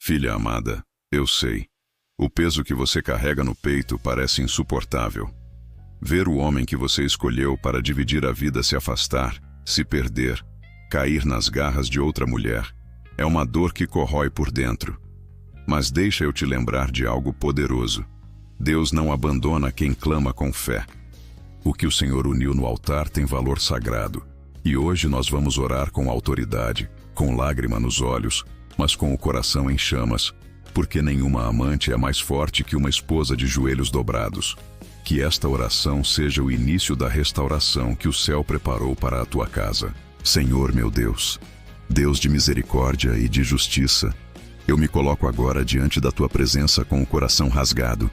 Filha amada, eu sei. O peso que você carrega no peito parece insuportável. Ver o homem que você escolheu para dividir a vida se afastar, se perder, cair nas garras de outra mulher, é uma dor que corrói por dentro. Mas deixa eu te lembrar de algo poderoso. Deus não abandona quem clama com fé. O que o Senhor uniu no altar tem valor sagrado. E hoje nós vamos orar com autoridade, com lágrima nos olhos, mas com o coração em chamas, porque nenhuma amante é mais forte que uma esposa de joelhos dobrados. Que esta oração seja o início da restauração que o céu preparou para a tua casa. Senhor meu Deus, Deus de misericórdia e de justiça, eu me coloco agora diante da tua presença com o coração rasgado,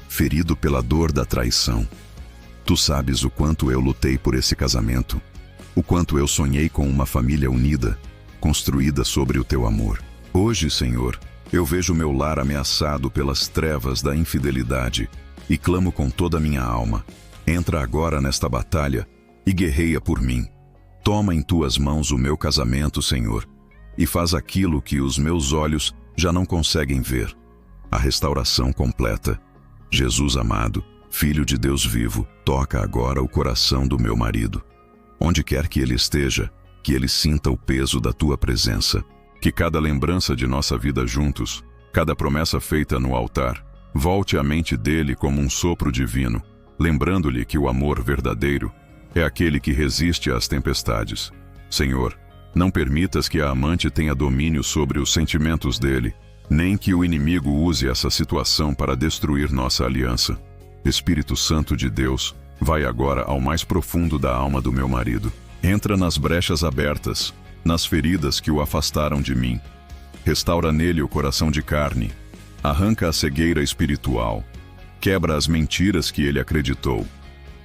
ferido pela dor da traição. Tu sabes o quanto eu lutei por esse casamento, o quanto eu sonhei com uma família unida, construída sobre o teu amor. Hoje, Senhor, eu vejo meu lar ameaçado pelas trevas da infidelidade e clamo com toda a minha alma. Entra agora nesta batalha e guerreia por mim. Toma em tuas mãos o meu casamento, Senhor, e faz aquilo que os meus olhos já não conseguem ver. A restauração completa. Jesus amado, Filho de Deus vivo, toca agora o coração do meu marido. Onde quer que ele esteja, que ele sinta o peso da tua presença. Que cada lembrança de nossa vida juntos, cada promessa feita no altar, volte à mente dele como um sopro divino, lembrando-lhe que o amor verdadeiro é aquele que resiste às tempestades. Senhor, não permitas que a amante tenha domínio sobre os sentimentos dele, nem que o inimigo use essa situação para destruir nossa aliança. Espírito Santo de Deus, vai agora ao mais profundo da alma do meu marido. Entra nas brechas abertas, nas feridas que o afastaram de mim. Restaura nele o coração de carne. Arranca a cegueira espiritual. Quebra as mentiras que ele acreditou.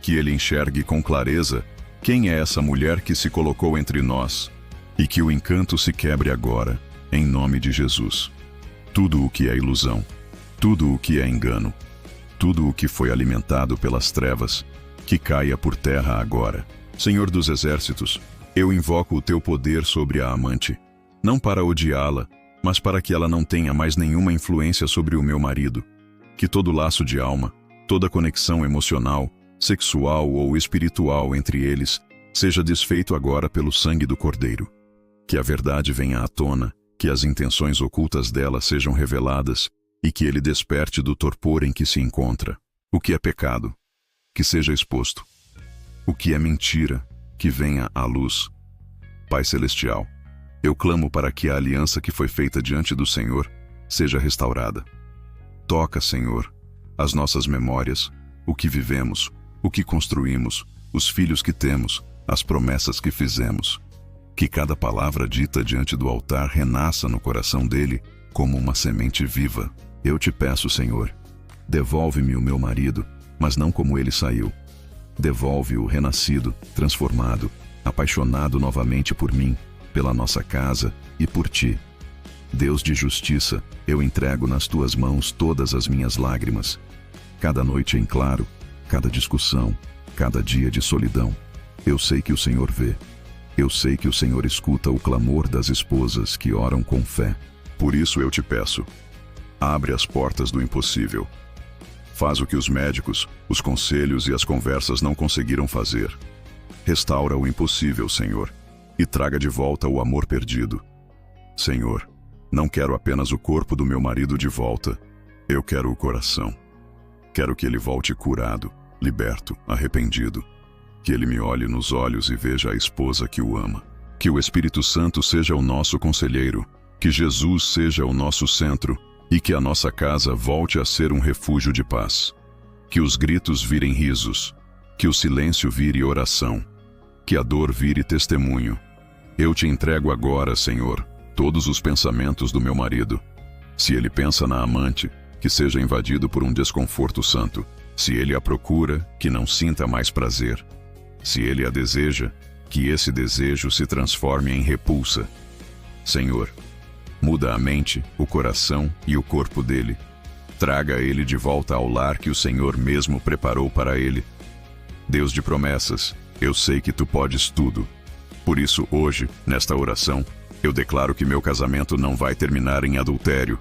Que ele enxergue com clareza quem é essa mulher que se colocou entre nós. E que o encanto se quebre agora, em nome de Jesus. Tudo o que é ilusão, tudo o que é engano, tudo o que foi alimentado pelas trevas, que caia por terra agora. Senhor dos exércitos, eu invoco o teu poder sobre a amante, não para odiá-la, mas para que ela não tenha mais nenhuma influência sobre o meu marido. Que todo laço de alma, toda conexão emocional, sexual ou espiritual entre eles, seja desfeito agora pelo sangue do Cordeiro. Que a verdade venha à tona, que as intenções ocultas dela sejam reveladas e que ele desperte do torpor em que se encontra. O que é pecado, que seja exposto. O que é mentira, que venha à luz. Pai Celestial, eu clamo para que a aliança que foi feita diante do Senhor seja restaurada. Toca, Senhor, as nossas memórias, o que vivemos, o que construímos, os filhos que temos, as promessas que fizemos. Que cada palavra dita diante do altar renasça no coração dele como uma semente viva. Eu te peço, Senhor, devolve-me o meu marido, mas não como ele saiu. Devolve-o renascido, transformado, apaixonado novamente por mim, pela nossa casa e por ti. Deus de justiça, eu entrego nas tuas mãos todas as minhas lágrimas. Cada noite em claro, cada discussão, cada dia de solidão. Eu sei que o Senhor vê. Eu sei que o Senhor escuta o clamor das esposas que oram com fé. Por isso eu te peço, abre as portas do impossível. Faz o que os médicos, os conselhos e as conversas não conseguiram fazer. Restaura o impossível, Senhor, e traga de volta o amor perdido. Senhor, não quero apenas o corpo do meu marido de volta, eu quero o coração. Quero que ele volte curado, liberto, arrependido. Que ele me olhe nos olhos e veja a esposa que o ama. Que o Espírito Santo seja o nosso conselheiro, que Jesus seja o nosso centro e que a nossa casa volte a ser um refúgio de paz. Que os gritos virem risos, que o silêncio vire oração, que a dor vire testemunho. Eu te entrego agora, Senhor, todos os pensamentos do meu marido. Se ele pensa na amante, que seja invadido por um desconforto santo. Se ele a procura, que não sinta mais prazer. Se ele a deseja, que esse desejo se transforme em repulsa. Senhor, muda a mente, o coração e o corpo dele. Traga ele de volta ao lar que o Senhor mesmo preparou para ele. Deus de promessas, eu sei que tu podes tudo. Por isso, hoje, nesta oração, Eu declaro que meu casamento não vai terminar em adultério.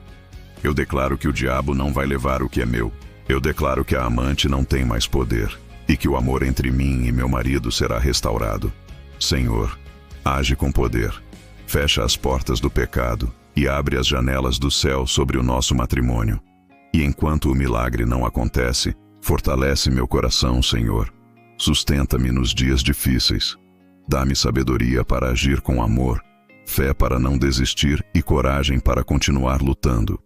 Eu declaro que o diabo não vai levar o que é meu. Eu declaro que a amante não tem mais poder e que o amor entre mim e meu marido será restaurado. Senhor, age com poder. Fecha as portas do pecado e abre as janelas do céu sobre o nosso matrimônio. E enquanto o milagre não acontece, fortalece meu coração, Senhor. Sustenta-me nos dias difíceis. Dá-me sabedoria para agir com amor, fé para não desistir e coragem para continuar lutando.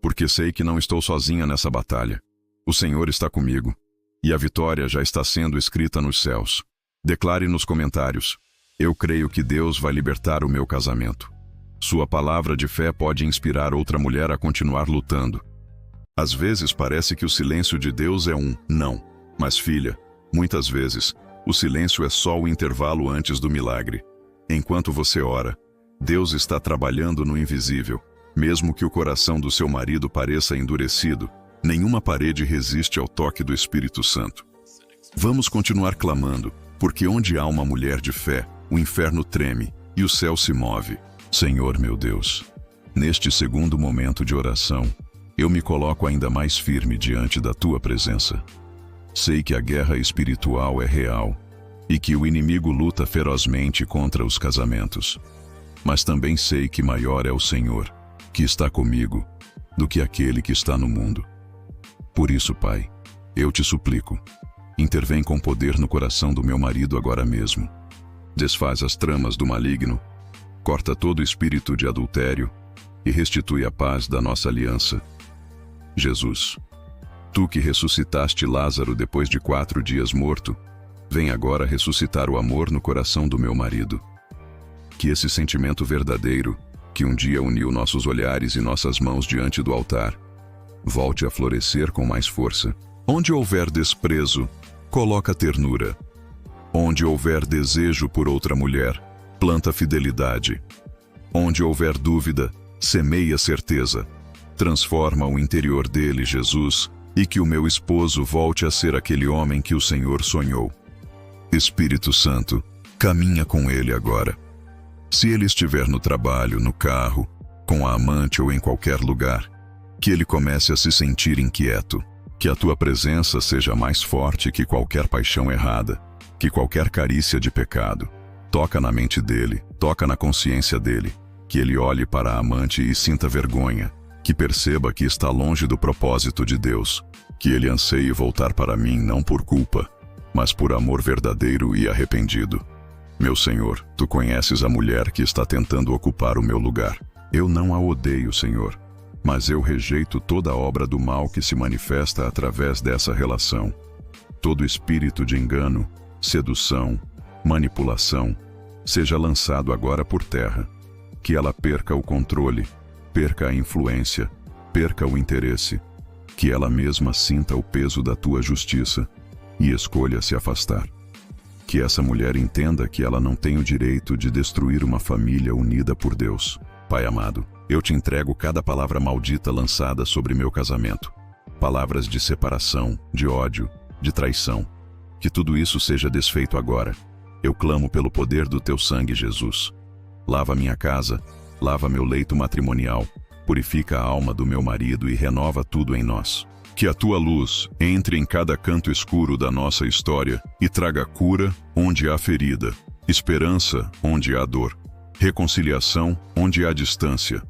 Porque sei que não estou sozinha nessa batalha. O Senhor está comigo, e a vitória já está sendo escrita nos céus. Declare nos comentários: eu creio que Deus vai libertar o meu casamento. Sua palavra de fé pode inspirar outra mulher a continuar lutando. Às vezes parece que o silêncio de Deus é um não, mas filha, muitas vezes, o silêncio é só o intervalo antes do milagre. Enquanto você ora, Deus está trabalhando no invisível. Mesmo que o coração do seu marido pareça endurecido, nenhuma parede resiste ao toque do Espírito Santo. Vamos continuar clamando, porque onde há uma mulher de fé, o inferno treme e o céu se move. Senhor meu Deus, neste segundo momento de oração, eu me coloco ainda mais firme diante da tua presença. Sei que a guerra espiritual é real e que o inimigo luta ferozmente contra os casamentos. Mas também sei que maior é o Senhor, que está comigo, do que aquele que está no mundo. Por isso, Pai, eu te suplico, intervém com poder no coração do meu marido agora mesmo. Desfaz as tramas do maligno, corta todo espírito de adultério e restitui a paz da nossa aliança. Jesus, tu que ressuscitaste Lázaro depois de 4 dias morto, vem agora ressuscitar o amor no coração do meu marido. Que esse sentimento verdadeiro, que um dia uniu nossos olhares e nossas mãos diante do altar, volte a florescer com mais força. Onde houver desprezo, coloca ternura. Onde houver desejo por outra mulher, planta fidelidade. Onde houver dúvida, semeia certeza. Transforma o interior dele, Jesus, e que o meu esposo volte a ser aquele homem que o Senhor sonhou. Espírito Santo, caminha com ele agora. Se ele estiver no trabalho, no carro, com a amante ou em qualquer lugar, que ele comece a se sentir inquieto, que a tua presença seja mais forte que qualquer paixão errada, que qualquer carícia de pecado. Toca na mente dele, toca na consciência dele, que ele olhe para a amante e sinta vergonha, que perceba que está longe do propósito de Deus, que ele anseie voltar para mim não por culpa, mas por amor verdadeiro e arrependido. Meu Senhor, tu conheces a mulher que está tentando ocupar o meu lugar. Eu não a odeio, Senhor, mas eu rejeito toda obra do mal que se manifesta através dessa relação. Todo espírito de engano, sedução, manipulação, seja lançado agora por terra. Que ela perca o controle, perca a influência, perca o interesse. Que ela mesma sinta o peso da tua justiça e escolha se afastar. Que essa mulher entenda que ela não tem o direito de destruir uma família unida por Deus. Pai amado, eu te entrego cada palavra maldita lançada sobre meu casamento. Palavras de separação, de ódio, de traição. Que tudo isso seja desfeito agora. Eu clamo pelo poder do teu sangue, Jesus. Lava minha casa, lava meu leito matrimonial, purifica a alma do meu marido e renova tudo em nós. Que a tua luz entre em cada canto escuro da nossa história e traga cura onde há ferida, esperança onde há dor, reconciliação onde há distância.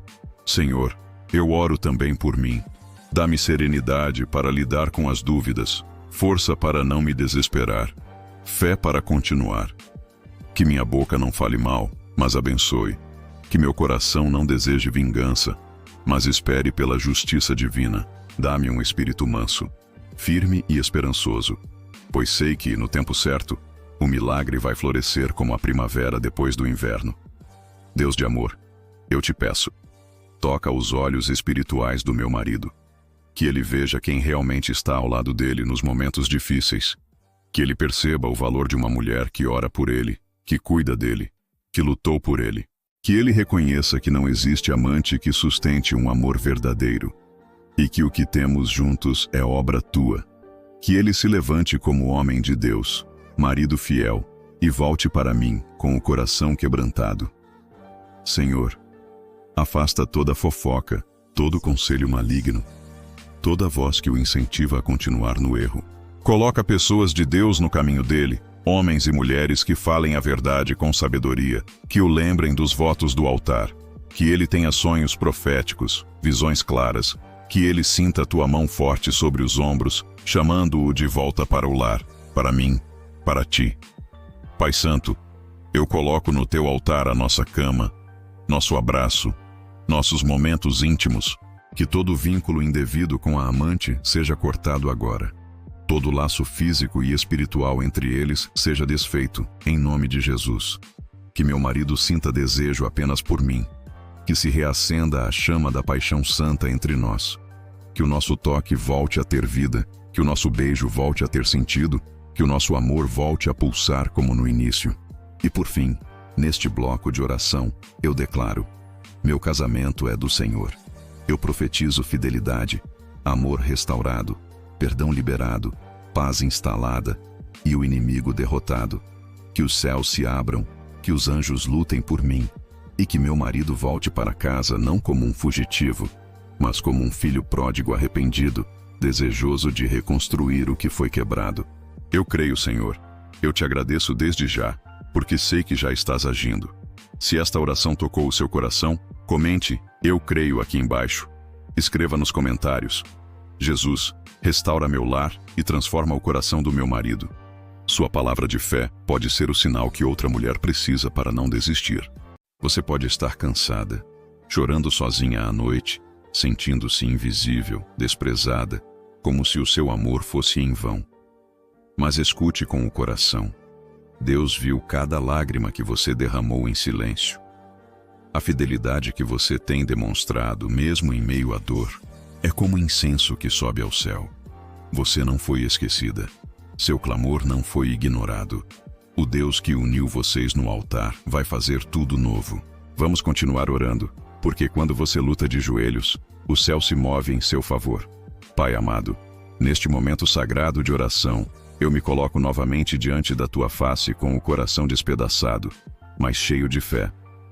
Senhor, eu oro também por mim. Dá-me serenidade para lidar com as dúvidas, força para não me desesperar, fé para continuar. Que minha boca não fale mal, mas abençoe. Que meu coração não deseje vingança, mas espere pela justiça divina. Dá-me um espírito manso, firme e esperançoso, pois sei que, no tempo certo, o milagre vai florescer como a primavera depois do inverno. Deus de amor, eu te peço, toca os olhos espirituais do meu marido, que ele veja quem realmente está ao lado dele nos momentos difíceis, que ele perceba o valor de uma mulher que ora por ele, que cuida dele, que lutou por ele, que ele reconheça que não existe amante que sustente um amor verdadeiro, e que o que temos juntos é obra tua. Que ele se levante como homem de Deus, marido fiel, e volte para mim com o coração quebrantado. Senhor, afasta toda fofoca, todo conselho maligno, toda voz que o incentiva a continuar no erro. Coloca pessoas de Deus no caminho dele, homens e mulheres que falem a verdade com sabedoria, que o lembrem dos votos do altar, que ele tenha sonhos proféticos, visões claras, que ele sinta a tua mão forte sobre os ombros, chamando-o de volta para o lar, para mim, para ti. Pai Santo, eu coloco no teu altar a nossa cama, nosso abraço, nossos momentos íntimos, que todo vínculo indevido com a amante seja cortado agora. Todo laço físico e espiritual entre eles seja desfeito, em nome de Jesus. Que meu marido sinta desejo apenas por mim. Que se reacenda a chama da paixão santa entre nós. Que o nosso toque volte a ter vida, que o nosso beijo volte a ter sentido, que o nosso amor volte a pulsar como no início. E por fim, neste bloco de oração, eu declaro: meu casamento é do Senhor. Eu profetizo fidelidade, amor restaurado, perdão liberado, paz instalada e o inimigo derrotado. Que os céus se abram, que os anjos lutem por mim e que meu marido volte para casa não como um fugitivo, mas como um filho pródigo arrependido, desejoso de reconstruir o que foi quebrado. Eu creio, Senhor. Eu te agradeço desde já, porque sei que já estás agindo. Se esta oração tocou o seu coração, comente "Eu creio" aqui embaixo. Escreva nos comentários: Jesus, restaura meu lar e transforma o coração do meu marido. Sua palavra de fé pode ser o sinal que outra mulher precisa para não desistir. Você pode estar cansada, chorando sozinha à noite, sentindo-se invisível, desprezada, como se o seu amor fosse em vão. Mas escute com o coração. Deus viu cada lágrima que você derramou em silêncio. A fidelidade que você tem demonstrado, mesmo em meio à dor, é como incenso que sobe ao céu. Você não foi esquecida. Seu clamor não foi ignorado. O Deus que uniu vocês no altar vai fazer tudo novo. Vamos continuar orando, porque quando você luta de joelhos, o céu se move em seu favor. Pai amado, neste momento sagrado de oração, eu me coloco novamente diante da tua face com o coração despedaçado, mas cheio de fé.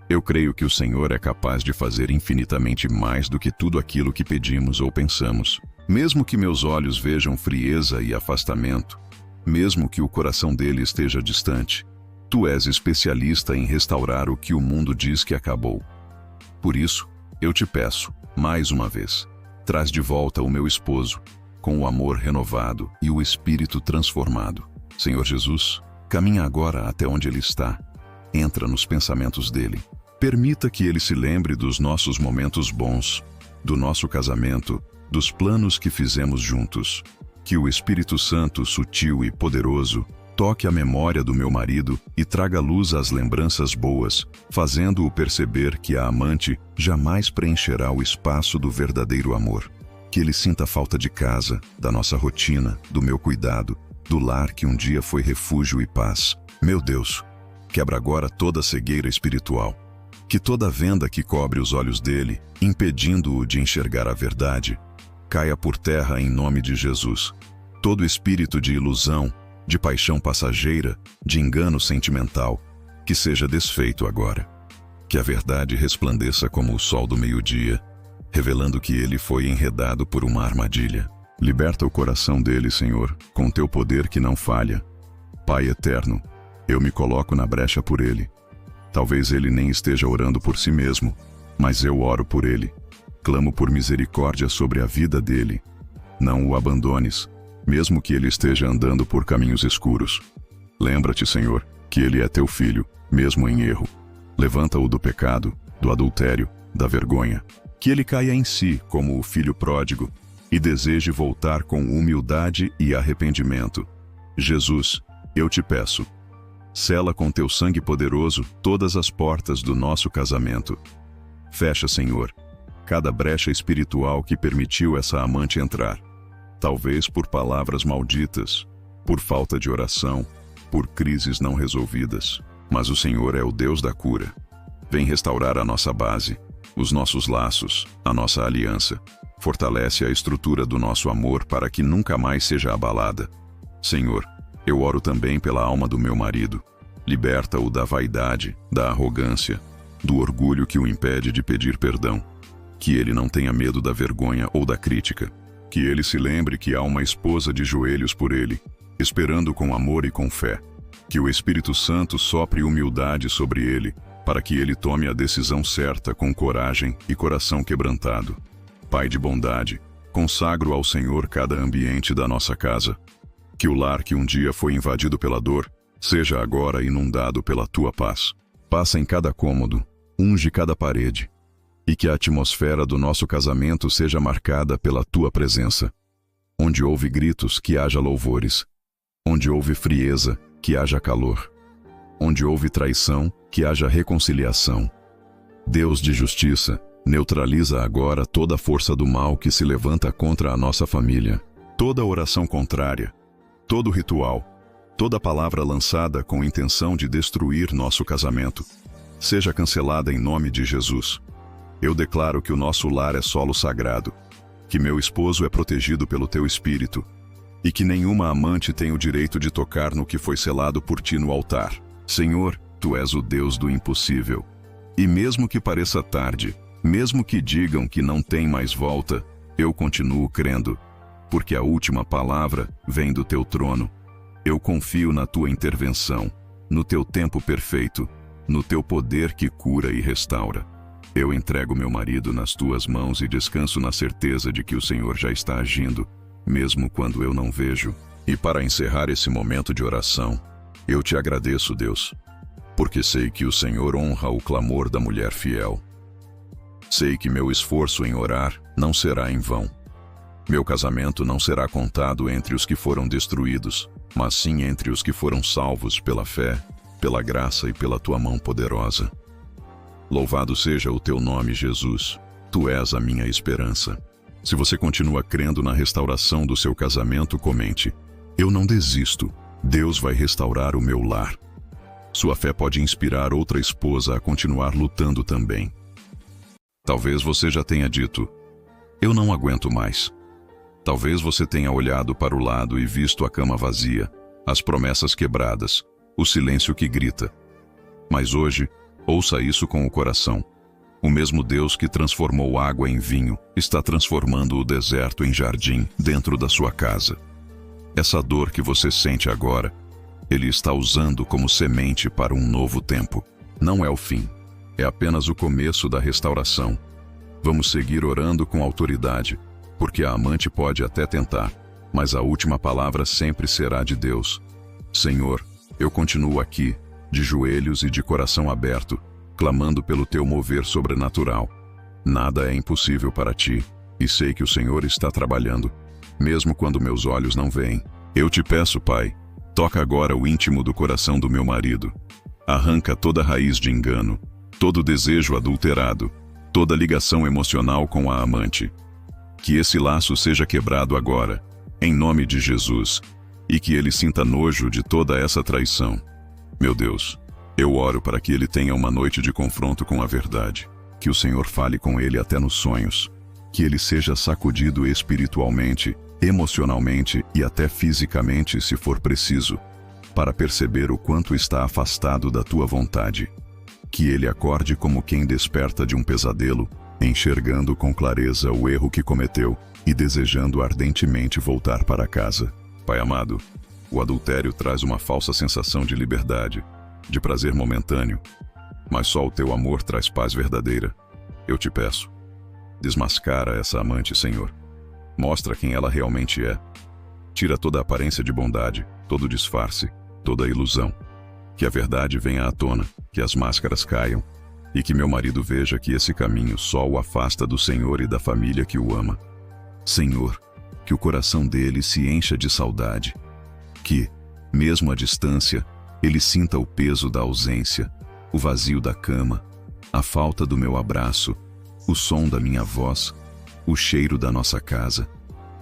Eu creio que o Senhor é capaz de fazer infinitamente mais do que tudo aquilo que pedimos ou pensamos. Mesmo que meus olhos vejam frieza e afastamento, mesmo que o coração dele esteja distante, tu és especialista em restaurar o que o mundo diz que acabou. Por isso, eu te peço, mais uma vez, traz de volta o meu esposo, com o amor renovado e o espírito transformado. Senhor Jesus, caminha agora até onde ele está. Entra nos pensamentos dele. Permita que ele se lembre dos nossos momentos bons, do nosso casamento, dos planos que fizemos juntos. Que o Espírito Santo, sutil e poderoso, toque a memória do meu marido e traga luz às lembranças boas, fazendo-o perceber que a amante jamais preencherá o espaço do verdadeiro amor. Que ele sinta falta de casa, da nossa rotina, do meu cuidado, do lar que um dia foi refúgio e paz. Meu Deus, quebra agora toda a cegueira espiritual. Que toda venda que cobre os olhos dele, impedindo-o de enxergar a verdade, caia por terra em nome de Jesus. Todo espírito de ilusão, de paixão passageira, de engano sentimental, que seja desfeito agora. Que a verdade resplandeça como o sol do meio-dia, revelando que ele foi enredado por uma armadilha. Liberta o coração dele, Senhor, com teu poder que não falha. Pai eterno, eu me coloco na brecha por ele. Talvez ele nem esteja orando por si mesmo, mas eu oro por ele. Clamo por misericórdia sobre a vida dele. Não o abandones, mesmo que ele esteja andando por caminhos escuros. Lembra-te, Senhor, que ele é teu filho, mesmo em erro. Levanta-o do pecado, do adultério, da vergonha. Que ele caia em si como o filho pródigo e deseje voltar com humildade e arrependimento. Jesus, eu te peço, sela com teu sangue poderoso todas as portas do nosso casamento. Fecha, Senhor, cada brecha espiritual que permitiu essa amante entrar. Talvez por palavras malditas, por falta de oração, por crises não resolvidas. Mas o Senhor é o Deus da cura. Vem restaurar a nossa base, os nossos laços, a nossa aliança. Fortalece a estrutura do nosso amor para que nunca mais seja abalada. Senhor, eu oro também pela alma do meu marido. Liberta-o da vaidade, da arrogância, do orgulho que o impede de pedir perdão. Que ele não tenha medo da vergonha ou da crítica. Que ele se lembre que há uma esposa de joelhos por ele, esperando com amor e com fé. Que o Espírito Santo sopre humildade sobre ele, para que ele tome a decisão certa com coragem e coração quebrantado. Pai de bondade, consagro ao Senhor cada ambiente da nossa casa. Que o lar que um dia foi invadido pela dor, seja agora inundado pela tua paz. Passa em cada cômodo, unge cada parede. E que a atmosfera do nosso casamento seja marcada pela tua presença. Onde houve gritos, que haja louvores. Onde houve frieza, que haja calor. Onde houve traição, que haja reconciliação. Deus de justiça, neutraliza agora toda a força do mal que se levanta contra a nossa família. Toda oração contrária, todo ritual, toda palavra lançada com intenção de destruir nosso casamento, seja cancelada em nome de Jesus. Eu declaro que o nosso lar é solo sagrado, que meu esposo é protegido pelo teu Espírito, e que nenhuma amante tem o direito de tocar no que foi selado por ti no altar. Senhor, tu és o Deus do impossível. E mesmo que pareça tarde, mesmo que digam que não tem mais volta, eu continuo crendo, porque a última palavra vem do teu trono. Eu confio na tua intervenção, no teu tempo perfeito, no teu poder que cura e restaura. Eu entrego meu marido nas tuas mãos e descanso na certeza de que o Senhor já está agindo, mesmo quando eu não vejo. E para encerrar esse momento de oração, eu te agradeço, Deus, porque sei que o Senhor honra o clamor da mulher fiel. Sei que meu esforço em orar não será em vão. Meu casamento não será contado entre os que foram destruídos, mas sim entre os que foram salvos pela fé, pela graça e pela tua mão poderosa. Louvado seja o teu nome, Jesus. Tu és a minha esperança. Se você continua crendo na restauração do seu casamento, comente: eu não desisto. Deus vai restaurar o meu lar. Sua fé pode inspirar outra esposa a continuar lutando também. Talvez você já tenha dito: eu não aguento mais. Talvez você tenha olhado para o lado e visto a cama vazia, as promessas quebradas, o silêncio que grita. Mas hoje, ouça isso com o coração. O mesmo Deus que transformou água em vinho está transformando o deserto em jardim dentro da sua casa. Essa dor que você sente agora, Ele está usando como semente para um novo tempo. Não é o fim, é apenas o começo da restauração. Vamos seguir orando com autoridade, porque a amante pode até tentar, mas a última palavra sempre será de Deus. Senhor, eu continuo aqui, de joelhos e de coração aberto, clamando pelo teu mover sobrenatural. Nada é impossível para ti, e sei que o Senhor está trabalhando, mesmo quando meus olhos não veem. Eu te peço, Pai, toca agora o íntimo do coração do meu marido. Arranca toda raiz de engano, todo desejo adulterado, toda ligação emocional com a amante. Que esse laço seja quebrado agora, em nome de Jesus, e que ele sinta nojo de toda essa traição. Meu Deus, eu oro para que ele tenha uma noite de confronto com a verdade, que o Senhor fale com ele até nos sonhos, que ele seja sacudido espiritualmente, emocionalmente e até fisicamente, se for preciso, para perceber o quanto está afastado da tua vontade. Que ele acorde como quem desperta de um pesadelo, enxergando com clareza o erro que cometeu e desejando ardentemente voltar para casa. Pai amado, o adultério traz uma falsa sensação de liberdade, de prazer momentâneo, mas só o teu amor traz paz verdadeira. Eu te peço, desmascara essa amante, Senhor. Mostra quem ela realmente é. Tira toda a aparência de bondade, todo o disfarce, toda a ilusão. Que a verdade venha à tona, que as máscaras caiam, e que meu marido veja que esse caminho só o afasta do Senhor e da família que o ama. Senhor, que o coração dele se encha de saudade. Que, mesmo à distância, ele sinta o peso da ausência, o vazio da cama, a falta do meu abraço, o som da minha voz, o cheiro da nossa casa.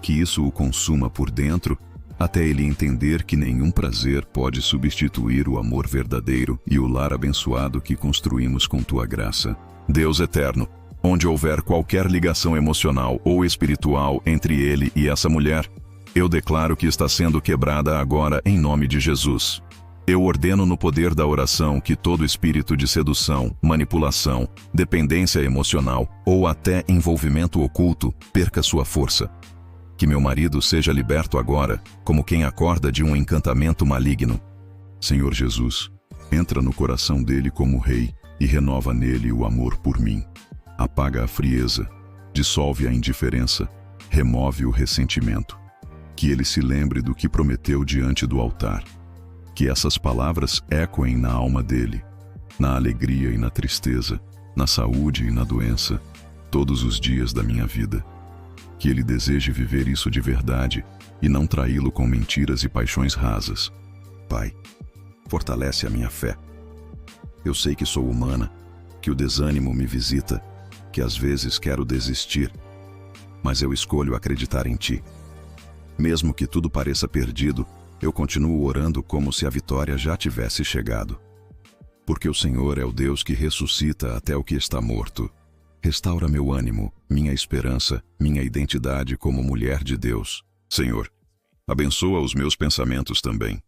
Que isso o consuma por dentro, até ele entender que nenhum prazer pode substituir o amor verdadeiro e o lar abençoado que construímos com tua graça. Deus eterno, onde houver qualquer ligação emocional ou espiritual entre ele e essa mulher, eu declaro que está sendo quebrada agora em nome de Jesus. Eu ordeno no poder da oração que todo espírito de sedução, manipulação, dependência emocional ou até envolvimento oculto perca sua força. Que meu marido seja liberto agora, como quem acorda de um encantamento maligno. Senhor Jesus, entra no coração dele como rei e renova nele o amor por mim. Apaga a frieza, dissolve a indiferença, remove o ressentimento. Que ele se lembre do que prometeu diante do altar. Que essas palavras ecoem na alma dele, na alegria e na tristeza, na saúde e na doença, todos os dias da minha vida. Que ele deseje viver isso de verdade e não traí-lo com mentiras e paixões rasas. Pai, fortalece a minha fé. Eu sei que sou humana, que o desânimo me visita, que às vezes quero desistir, mas eu escolho acreditar em Ti. Mesmo que tudo pareça perdido, eu continuo orando como se a vitória já tivesse chegado. Porque o Senhor é o Deus que ressuscita até o que está morto. Restaura meu ânimo, minha esperança, minha identidade como mulher de Deus. Senhor, abençoa os meus pensamentos também.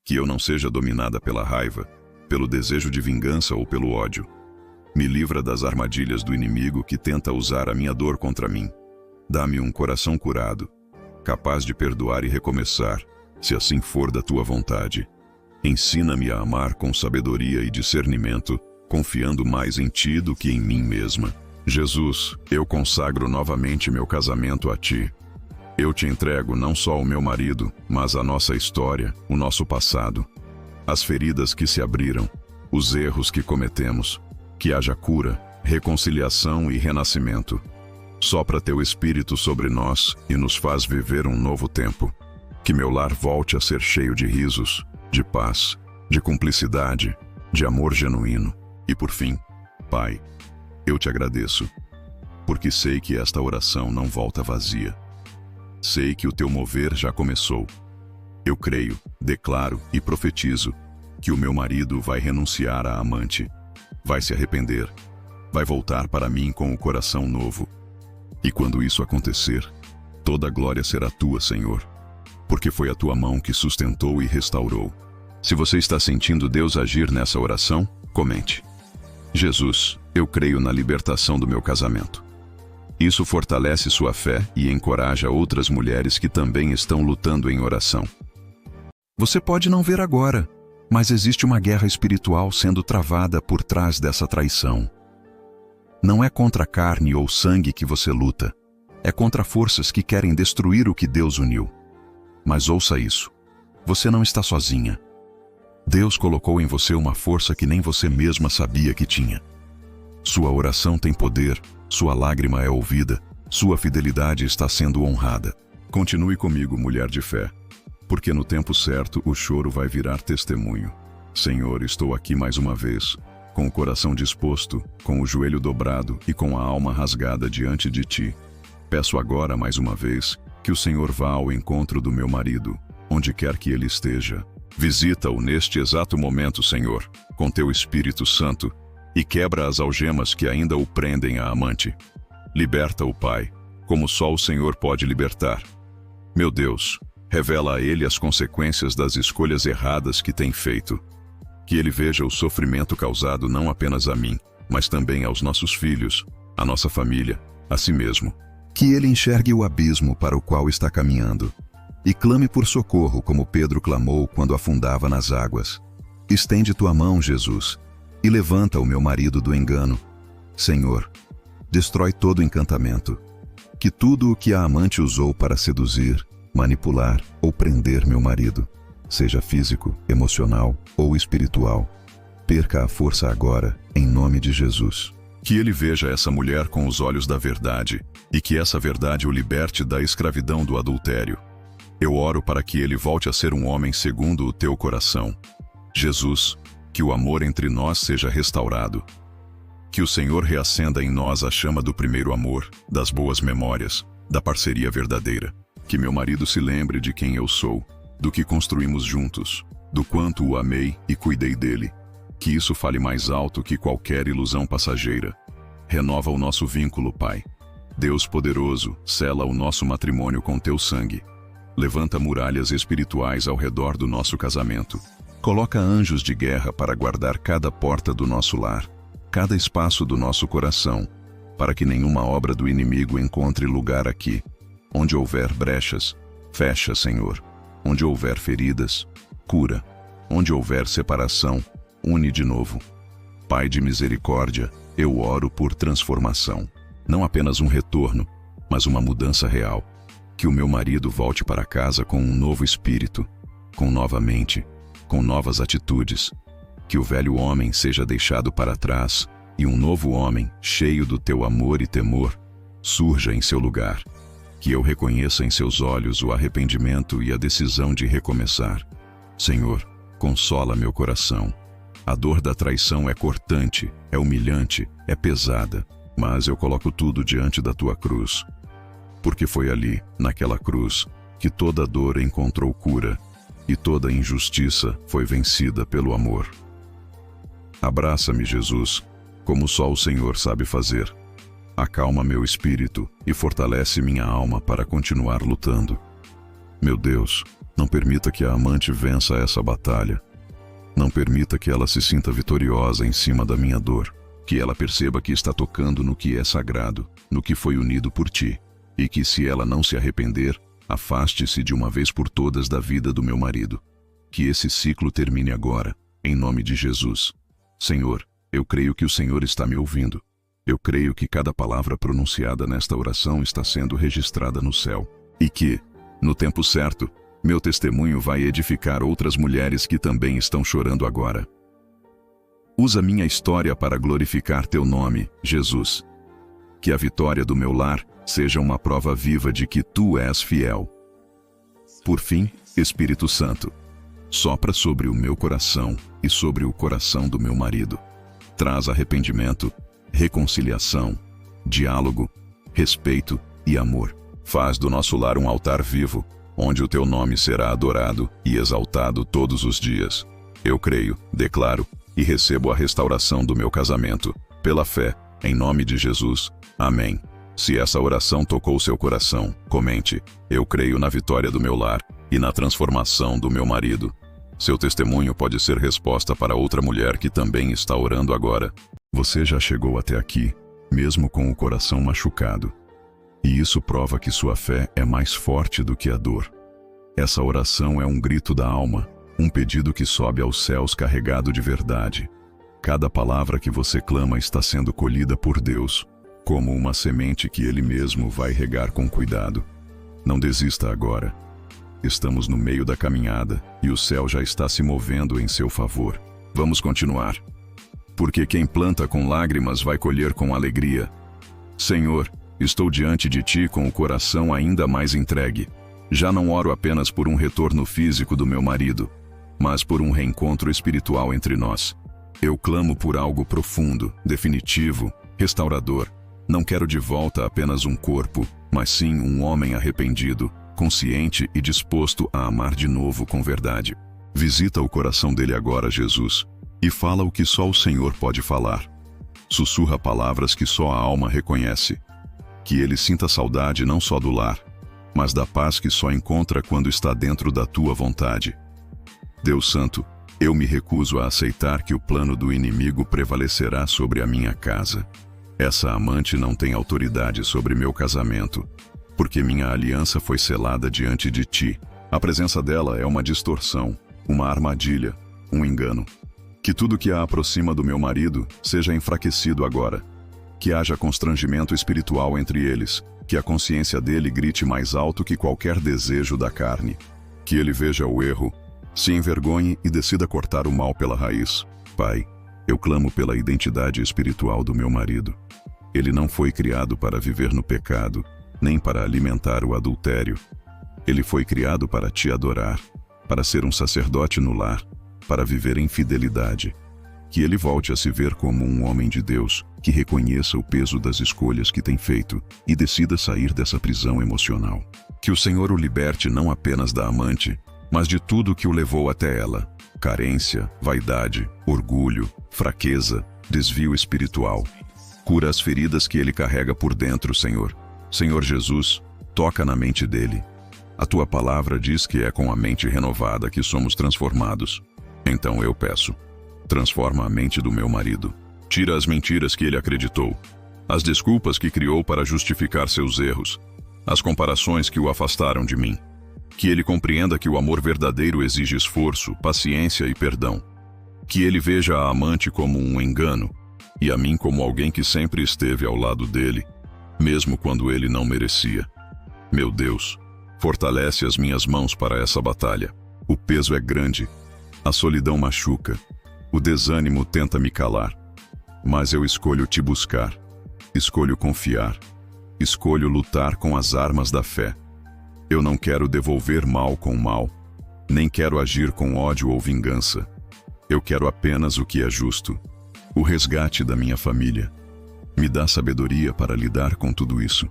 Que eu não seja dominada pela raiva, pelo desejo de vingança ou pelo ódio. Me livra das armadilhas do inimigo que tenta usar a minha dor contra mim. Dá-me um coração curado, capaz de perdoar e recomeçar, se assim for da tua vontade. Ensina-me a amar com sabedoria e discernimento, confiando mais em Ti do que em mim mesma. Jesus, eu consagro novamente meu casamento a Ti. Eu Te entrego não só o meu marido, mas a nossa história, o nosso passado. As feridas que se abriram, os erros que cometemos. Que haja cura, reconciliação e renascimento. Sopra Teu Espírito sobre nós e nos faz viver um novo tempo. Que meu lar volte a ser cheio de risos, de paz, de cumplicidade, de amor genuíno. E por fim, Pai, eu Te agradeço, porque sei que esta oração não volta vazia. Sei que o Teu mover já começou. Eu creio, declaro e profetizo que o meu marido vai renunciar à amante, vai se arrepender, vai voltar para mim com o coração novo. E quando isso acontecer, toda a glória será Tua, Senhor, porque foi a Tua mão que sustentou e restaurou. Se você está sentindo Deus agir nessa oração, comente. Jesus, eu creio na libertação do meu casamento. Isso fortalece sua fé e encoraja outras mulheres que também estão lutando em oração. Você pode não ver agora, mas existe uma guerra espiritual sendo travada por trás dessa traição. Não é contra a carne ou sangue que você luta, é contra forças que querem destruir o que Deus uniu. Mas ouça isso, você não está sozinha. Deus colocou em você uma força que nem você mesma sabia que tinha. Sua oração tem poder, sua lágrima é ouvida, sua fidelidade está sendo honrada. Continue comigo, mulher de fé, porque no tempo certo o choro vai virar testemunho. Senhor, estou aqui mais uma vez, com o coração disposto, com o joelho dobrado e com a alma rasgada diante de Ti. Peço agora mais uma vez que o Senhor vá ao encontro do meu marido, onde quer que ele esteja. Visita-o neste exato momento, Senhor, com Teu Espírito Santo, e quebra as algemas que ainda o prendem à amante. Liberta-o, Pai, como só o Senhor pode libertar. Meu Deus, revela a ele as consequências das escolhas erradas que tem feito. Que ele veja o sofrimento causado não apenas a mim, mas também aos nossos filhos, à nossa família, a si mesmo. Que ele enxergue o abismo para o qual está caminhando e clame por socorro como Pedro clamou quando afundava nas águas. Estende Tua mão, Jesus, e levanta o meu marido do engano. Senhor, destrói todo encantamento. Que tudo o que a amante usou para seduzir, manipular ou prender meu marido, seja físico, emocional ou espiritual, perca a força agora, em nome de Jesus. Que ele veja essa mulher com os olhos da verdade e que essa verdade o liberte da escravidão do adultério. Eu oro para que ele volte a ser um homem segundo o Teu coração. Jesus, que o amor entre nós seja restaurado. Que o Senhor reacenda em nós a chama do primeiro amor, das boas memórias, da parceria verdadeira. Que meu marido se lembre de quem eu sou, do que construímos juntos, do quanto o amei e cuidei dele. Que isso fale mais alto que qualquer ilusão passageira. Renova o nosso vínculo, Pai. Deus poderoso, sela o nosso matrimônio com Teu sangue. Levanta muralhas espirituais ao redor do nosso casamento. Coloca anjos de guerra para guardar cada porta do nosso lar, cada espaço do nosso coração, para que nenhuma obra do inimigo encontre lugar aqui. Onde houver brechas, fecha, Senhor. Onde houver feridas, cura. Onde houver separação, une de novo. Pai de misericórdia, eu oro por transformação. Não apenas um retorno, mas uma mudança real. Que o meu marido volte para casa com um novo espírito, com nova mente, com novas atitudes. Que o velho homem seja deixado para trás e um novo homem, cheio do teu amor e temor, surja em seu lugar. Que eu reconheça em seus olhos o arrependimento e a decisão de recomeçar. Senhor, consola meu coração. A dor da traição é cortante, é humilhante, é pesada, mas eu coloco tudo diante da tua cruz. Porque foi ali, naquela cruz, que toda dor encontrou cura e toda injustiça foi vencida pelo amor. Abraça-me, Jesus, como só o Senhor sabe fazer. Acalma meu espírito e fortalece minha alma para continuar lutando. Meu Deus, não permita que a amante vença essa batalha. Não permita que ela se sinta vitoriosa em cima da minha dor. Que ela perceba que está tocando no que é sagrado, no que foi unido por ti. E que, se ela não se arrepender, afaste-se de uma vez por todas da vida do meu marido. Que esse ciclo termine agora, em nome de Jesus. Senhor, eu creio que o Senhor está me ouvindo. Eu creio que cada palavra pronunciada nesta oração está sendo registrada no céu. E que, no tempo certo, meu testemunho vai edificar outras mulheres que também estão chorando agora. Usa minha história para glorificar teu nome, Jesus. Que a vitória do meu lar seja uma prova viva de que tu és fiel. Por fim, Espírito Santo, sopra sobre o meu coração e sobre o coração do meu marido. Traz arrependimento, reconciliação, diálogo, respeito e amor. Faz do nosso lar um altar vivo, onde o teu nome será adorado e exaltado todos os dias. Eu creio, declaro e recebo a restauração do meu casamento, pela fé, em nome de Jesus. Amém. Se essa oração tocou seu coração, comente: eu creio na vitória do meu lar e na transformação do meu marido. Seu testemunho pode ser resposta para outra mulher que também está orando agora. Você já chegou até aqui, mesmo com o coração machucado. E isso prova que sua fé é mais forte do que a dor. Essa oração é um grito da alma, um pedido que sobe aos céus carregado de verdade. Cada palavra que você clama está sendo colhida por Deus, como uma semente que Ele mesmo vai regar com cuidado. Não desista agora. Estamos no meio da caminhada e o céu já está se movendo em seu favor. Vamos continuar. Porque quem planta com lágrimas vai colher com alegria. Senhor, estou diante de ti com o coração ainda mais entregue. Já não oro apenas por um retorno físico do meu marido, mas por um reencontro espiritual entre nós. Eu clamo por algo profundo, definitivo, restaurador. Não quero de volta apenas um corpo, mas sim um homem arrependido, consciente e disposto a amar de novo com verdade. Visita o coração dele agora, Jesus, e fala o que só o Senhor pode falar. Sussurra palavras que só a alma reconhece. Que ele sinta saudade não só do lar, mas da paz que só encontra quando está dentro da tua vontade. Deus Santo, eu me recuso a aceitar que o plano do inimigo prevalecerá sobre a minha casa. Essa amante não tem autoridade sobre meu casamento, porque minha aliança foi selada diante de ti. A presença dela é uma distorção, uma armadilha, um engano. Que tudo que a aproxima do meu marido seja enfraquecido agora. Que haja constrangimento espiritual entre eles, que a consciência dele grite mais alto que qualquer desejo da carne. Que ele veja o erro, se envergonhe e decida cortar o mal pela raiz. Pai, eu clamo pela identidade espiritual do meu marido. Ele não foi criado para viver no pecado, nem para alimentar o adultério. Ele foi criado para te adorar, para ser um sacerdote no lar, para viver em fidelidade. Que ele volte a se ver como um homem de Deus, que reconheça o peso das escolhas que tem feito e decida sair dessa prisão emocional. Que o Senhor o liberte não apenas da amante, mas de tudo que o levou até ela: carência, vaidade, orgulho, fraqueza, desvio espiritual. Cura as feridas que ele carrega por dentro, Senhor. Senhor Jesus, toca na mente dele. A tua palavra diz que é com a mente renovada que somos transformados. Então eu peço: transforma a mente do meu marido. Tira as mentiras que ele acreditou, as desculpas que criou para justificar seus erros, as comparações que o afastaram de mim. Que ele compreenda que o amor verdadeiro exige esforço, paciência e perdão. Que ele veja a amante como um engano e a mim como alguém que sempre esteve ao lado dele, mesmo quando ele não merecia. Meu Deus, fortalece as minhas mãos para essa batalha. O peso é grande, a solidão machuca, o desânimo tenta me calar. Mas eu escolho te buscar, escolho confiar, escolho lutar com as armas da fé. Eu não quero devolver mal com mal, nem quero agir com ódio ou vingança. Eu quero apenas o que é justo, o resgate da minha família. Me dá sabedoria para lidar com tudo isso.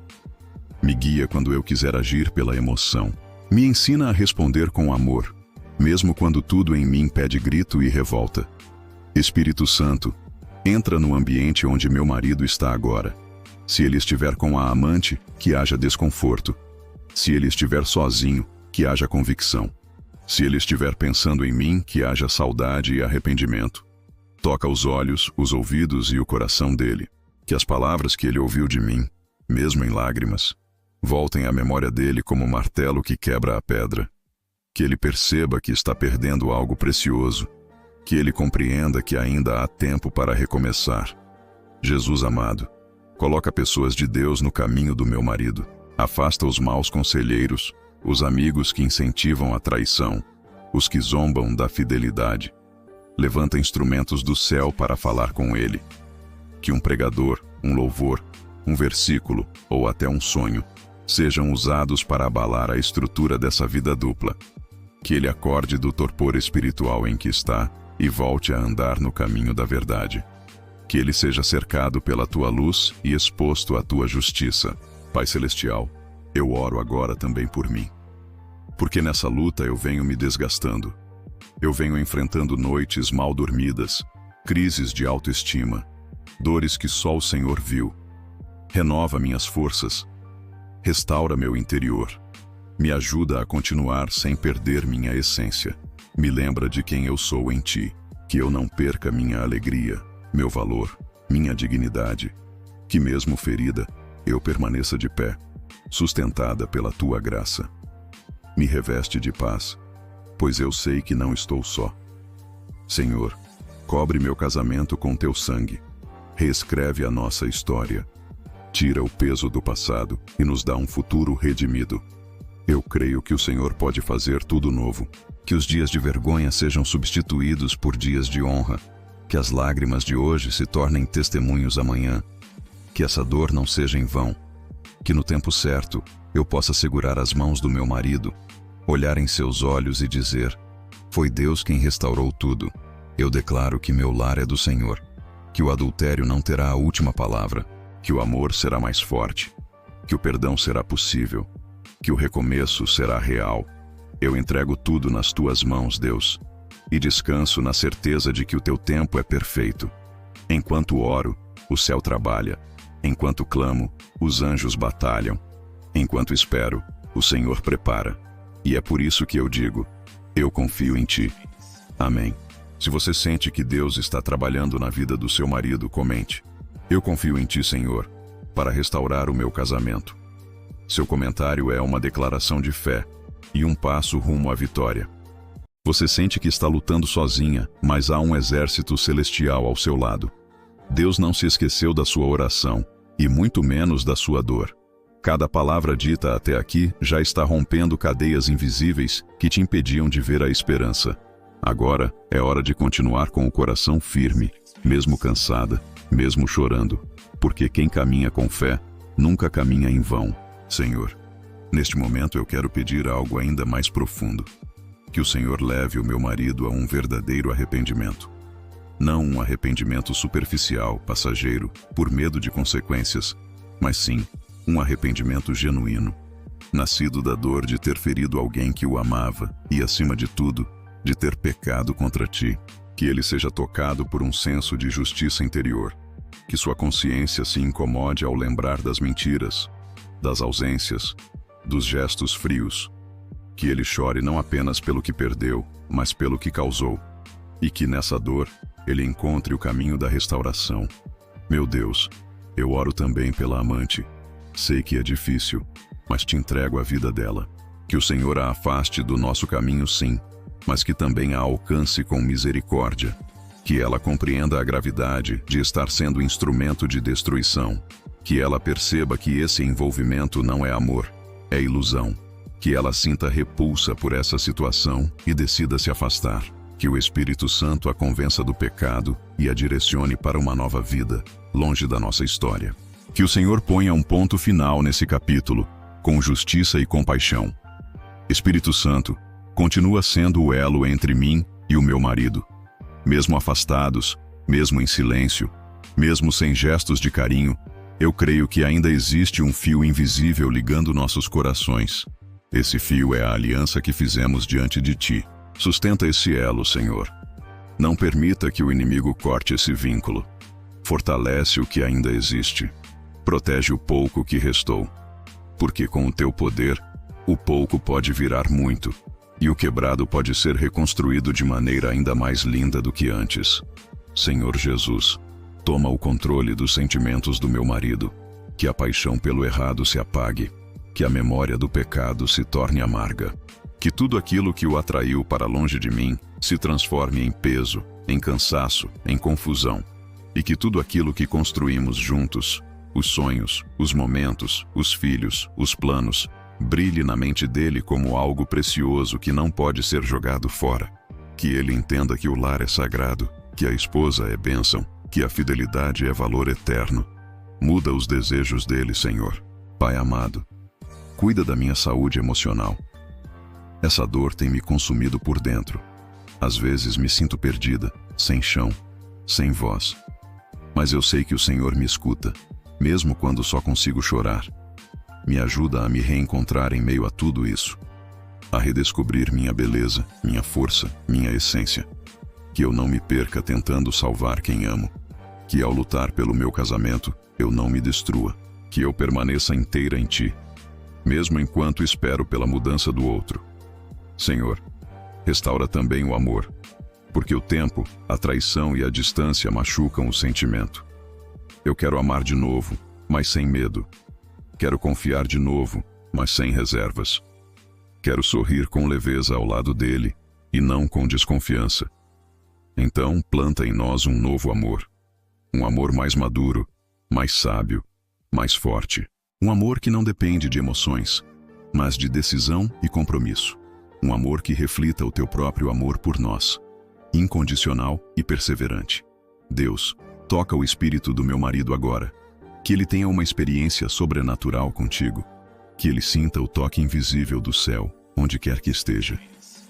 Me guia quando eu quiser agir pela emoção. Me ensina a responder com amor, mesmo quando tudo em mim pede grito e revolta. Espírito Santo, entra no ambiente onde meu marido está agora. Se ele estiver com a amante, que haja desconforto. Se ele estiver sozinho, que haja convicção. Se ele estiver pensando em mim, que haja saudade e arrependimento. Toca os olhos, os ouvidos e o coração dele. Que as palavras que ele ouviu de mim, mesmo em lágrimas, voltem à memória dele como martelo que quebra a pedra. Que ele perceba que está perdendo algo precioso. Que ele compreenda que ainda há tempo para recomeçar. Jesus amado, coloca pessoas de Deus no caminho do meu marido. Afasta os maus conselheiros, os amigos que incentivam a traição, os que zombam da fidelidade. Levanta instrumentos do céu para falar com ele. Que um pregador, um louvor, um versículo ou até um sonho sejam usados para abalar a estrutura dessa vida dupla. Que ele acorde do torpor espiritual em que está e volte a andar no caminho da verdade. Que ele seja cercado pela tua luz e exposto à tua justiça. Pai Celestial, eu oro agora também por mim. Porque nessa luta eu venho me desgastando. Eu venho enfrentando noites mal dormidas, crises de autoestima, dores que só o Senhor viu. Renova minhas forças, restaura meu interior, me ajuda a continuar sem perder minha essência. Me lembra de quem eu sou em Ti, que eu não perca minha alegria, meu valor, minha dignidade, que mesmo ferida, eu permaneça de pé, sustentada pela Tua graça. Me reveste de paz, pois eu sei que não estou só. Senhor, cobre meu casamento com Teu sangue, reescreve a nossa história, tira o peso do passado e nos dá um futuro redimido. Eu creio que o Senhor pode fazer tudo novo, que os dias de vergonha sejam substituídos por dias de honra, que as lágrimas de hoje se tornem testemunhos amanhã, que essa dor não seja em vão, que no tempo certo eu possa segurar as mãos do meu marido, olhar em seus olhos e dizer: foi Deus quem restaurou tudo. Eu declaro que meu lar é do Senhor, que o adultério não terá a última palavra, que o amor será mais forte, que o perdão será possível, que o recomeço será real. Eu entrego tudo nas tuas mãos, Deus, e descanso na certeza de que o teu tempo é perfeito. Enquanto oro, o céu trabalha. Enquanto clamo, os anjos batalham. Enquanto espero, o Senhor prepara. E é por isso que eu digo: eu confio em Ti. Amém. Se você sente que Deus está trabalhando na vida do seu marido, comente: eu confio em Ti, Senhor, para restaurar o meu casamento. Seu comentário é uma declaração de fé e um passo rumo à vitória. Você sente que está lutando sozinha, mas há um exército celestial ao seu lado. Deus não se esqueceu da sua oração, e muito menos da sua dor. Cada palavra dita até aqui já está rompendo cadeias invisíveis que te impediam de ver a esperança. Agora é hora de continuar com o coração firme, mesmo cansada, mesmo chorando, porque quem caminha com fé nunca caminha em vão. Senhor, neste momento eu quero pedir algo ainda mais profundo. Que o Senhor leve o meu marido a um verdadeiro arrependimento. Não um arrependimento superficial, passageiro, por medo de consequências, mas sim um arrependimento genuíno, nascido da dor de ter ferido alguém que o amava e, acima de tudo, de ter pecado contra Ti. Que ele seja tocado por um senso de justiça interior, que sua consciência se incomode ao lembrar das mentiras, das ausências, dos gestos frios. Que ele chore não apenas pelo que perdeu, mas pelo que causou. e que nessa dor ele encontre o caminho da restauração. Meu Deus, eu oro também pela amante. Sei que é difícil, mas te entrego a vida dela. Que o Senhor a afaste do nosso caminho, sim, mas que também a alcance com misericórdia. Que ela compreenda a gravidade de estar sendo instrumento de destruição. Que ela perceba que esse envolvimento não é amor, é ilusão. Que ela sinta repulsa por essa situação e decida se afastar. Que o Espírito Santo a convença do pecado e a direcione para uma nova vida, longe da nossa história. Que o Senhor ponha um ponto final nesse capítulo, com justiça e compaixão. Espírito Santo, continua sendo o elo entre mim e o meu marido. Mesmo afastados, mesmo em silêncio, mesmo sem gestos de carinho, eu creio que ainda existe um fio invisível ligando nossos corações. Esse fio é a aliança que fizemos diante de ti. Sustenta esse elo, Senhor. Não permita que o inimigo corte esse vínculo. Fortalece o que ainda existe. Protege o pouco que restou. Porque com o teu poder, o pouco pode virar muito, e o quebrado pode ser reconstruído de maneira ainda mais linda do que antes. Senhor Jesus, toma o controle dos sentimentos do meu marido. Que a paixão pelo errado se apague. Que a memória do pecado se torne amarga. Que tudo aquilo que o atraiu para longe de mim se transforme em peso, em cansaço, em confusão. E que tudo aquilo que construímos juntos, os sonhos, os momentos, os filhos, os planos, brilhe na mente dele como algo precioso que não pode ser jogado fora. Que ele entenda que o lar é sagrado, que a esposa é bênção, que a fidelidade é valor eterno. Muda os desejos dele, Senhor. Pai amado, cuida da minha saúde emocional. Essa dor tem me consumido por dentro. Às vezes me sinto perdida, sem chão, sem voz. Mas eu sei que o Senhor me escuta, mesmo quando só consigo chorar. Me ajuda a me reencontrar em meio a tudo isso. A redescobrir minha beleza, minha força, minha essência. Que eu não me perca tentando salvar quem amo. Que ao lutar pelo meu casamento, eu não me destrua. Que eu permaneça inteira em ti, mesmo enquanto espero pela mudança do outro. Senhor, restaura também o amor, porque o tempo, a traição e a distância machucam o sentimento. Eu quero amar de novo, mas sem medo. Quero confiar de novo, mas sem reservas. Quero sorrir com leveza ao lado dele, e não com desconfiança. Então, planta em nós um novo amor. Um amor mais maduro, mais sábio, mais forte. Um amor que não depende de emoções, mas de decisão e compromisso. Um amor que reflita o teu próprio amor por nós, incondicional e perseverante. Deus, toca o espírito do meu marido agora. Que ele tenha uma experiência sobrenatural contigo. Que ele sinta o toque invisível do céu, onde quer que esteja.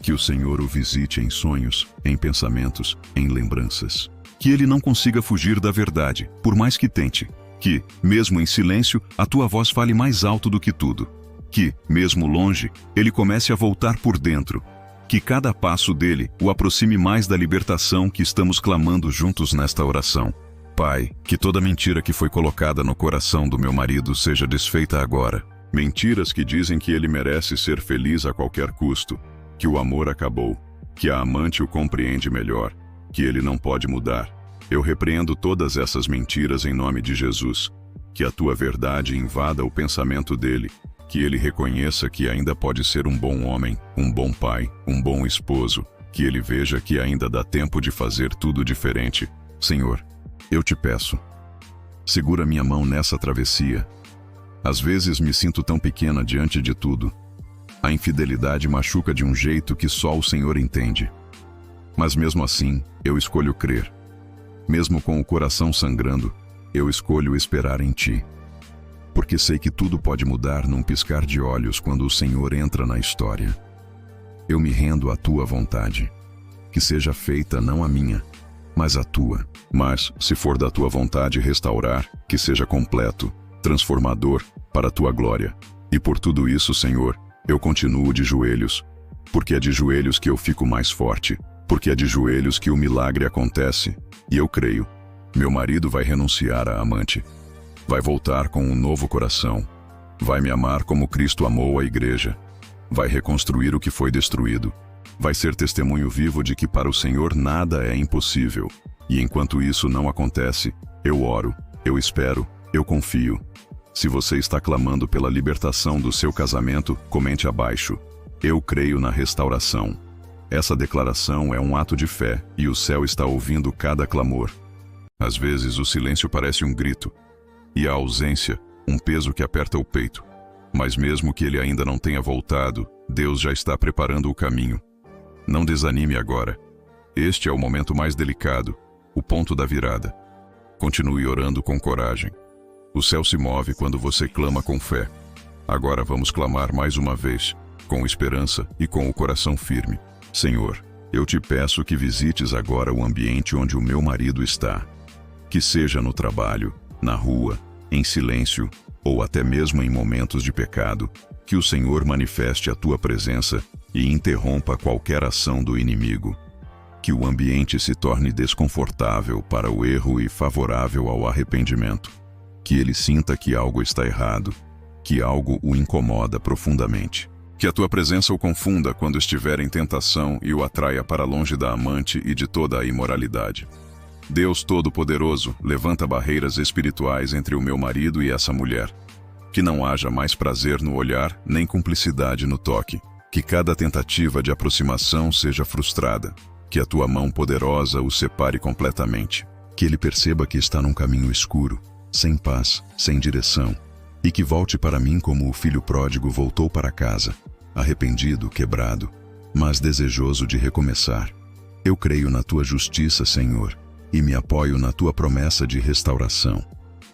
Que o Senhor o visite em sonhos, em pensamentos, em lembranças. Que ele não consiga fugir da verdade, por mais que tente. Que, mesmo em silêncio, a tua voz fale mais alto do que tudo. Que, mesmo longe, ele comece a voltar por dentro. Que cada passo dele o aproxime mais da libertação que estamos clamando juntos nesta oração. Pai, que toda mentira que foi colocada no coração do meu marido seja desfeita agora. Mentiras que dizem que ele merece ser feliz a qualquer custo, que o amor acabou, que a amante o compreende melhor, que ele não pode mudar. Eu repreendo todas essas mentiras em nome de Jesus. Que a tua verdade invada o pensamento dele, que ele reconheça que ainda pode ser um bom homem, um bom pai, um bom esposo, que ele veja que ainda dá tempo de fazer tudo diferente. Senhor, eu te peço, segura minha mão nessa travessia. Às vezes me sinto tão pequena diante de tudo. A infidelidade machuca de um jeito que só o Senhor entende. Mas mesmo assim, eu escolho crer. Mesmo com o coração sangrando, eu escolho esperar em ti. Porque sei que tudo pode mudar num piscar de olhos quando o Senhor entra na história. Eu me rendo à tua vontade. Que seja feita não a minha, mas a tua. Mas, se for da tua vontade restaurar, que seja completo, transformador, para a tua glória. E por tudo isso, Senhor, eu continuo de joelhos, porque é de joelhos que eu fico mais forte, porque é de joelhos que o milagre acontece, e eu creio. Meu marido vai renunciar à amante. Vai voltar com um novo coração. Vai me amar como Cristo amou a igreja. Vai reconstruir o que foi destruído. Vai ser testemunho vivo de que para o Senhor nada é impossível. E enquanto isso não acontece, eu oro, eu espero, eu confio. Se você está clamando pela libertação do seu casamento, comente abaixo: eu creio na restauração. Essa declaração é um ato de fé e o céu está ouvindo cada clamor. Às vezes o silêncio parece um grito, e a ausência, um peso que aperta o peito. Mas mesmo que ele ainda não tenha voltado, Deus já está preparando o caminho. Não desanime agora. Este é o momento mais delicado, o ponto da virada. Continue orando com coragem. O céu se move quando você clama com fé. Agora vamos clamar mais uma vez, com esperança e com o coração firme. Senhor, eu te peço que visites agora o ambiente onde o meu marido está. Que seja no trabalho, na rua, em silêncio, ou até mesmo em momentos de pecado, que o Senhor manifeste a tua presença e interrompa qualquer ação do inimigo. Que o ambiente se torne desconfortável para o erro e favorável ao arrependimento. Que ele sinta que algo está errado, que algo o incomoda profundamente. Que a tua presença o confunda quando estiver em tentação e o atraia para longe da amante e de toda a imoralidade. Deus Todo-Poderoso, levanta barreiras espirituais entre o meu marido e essa mulher. Que não haja mais prazer no olhar, nem cumplicidade no toque. Que cada tentativa de aproximação seja frustrada. Que a tua mão poderosa o separe completamente. Que ele perceba que está num caminho escuro, sem paz, sem direção. E que volte para mim como o filho pródigo voltou para casa, arrependido, quebrado, mas desejoso de recomeçar. Eu creio na tua justiça, Senhor, e me apoio na tua promessa de restauração.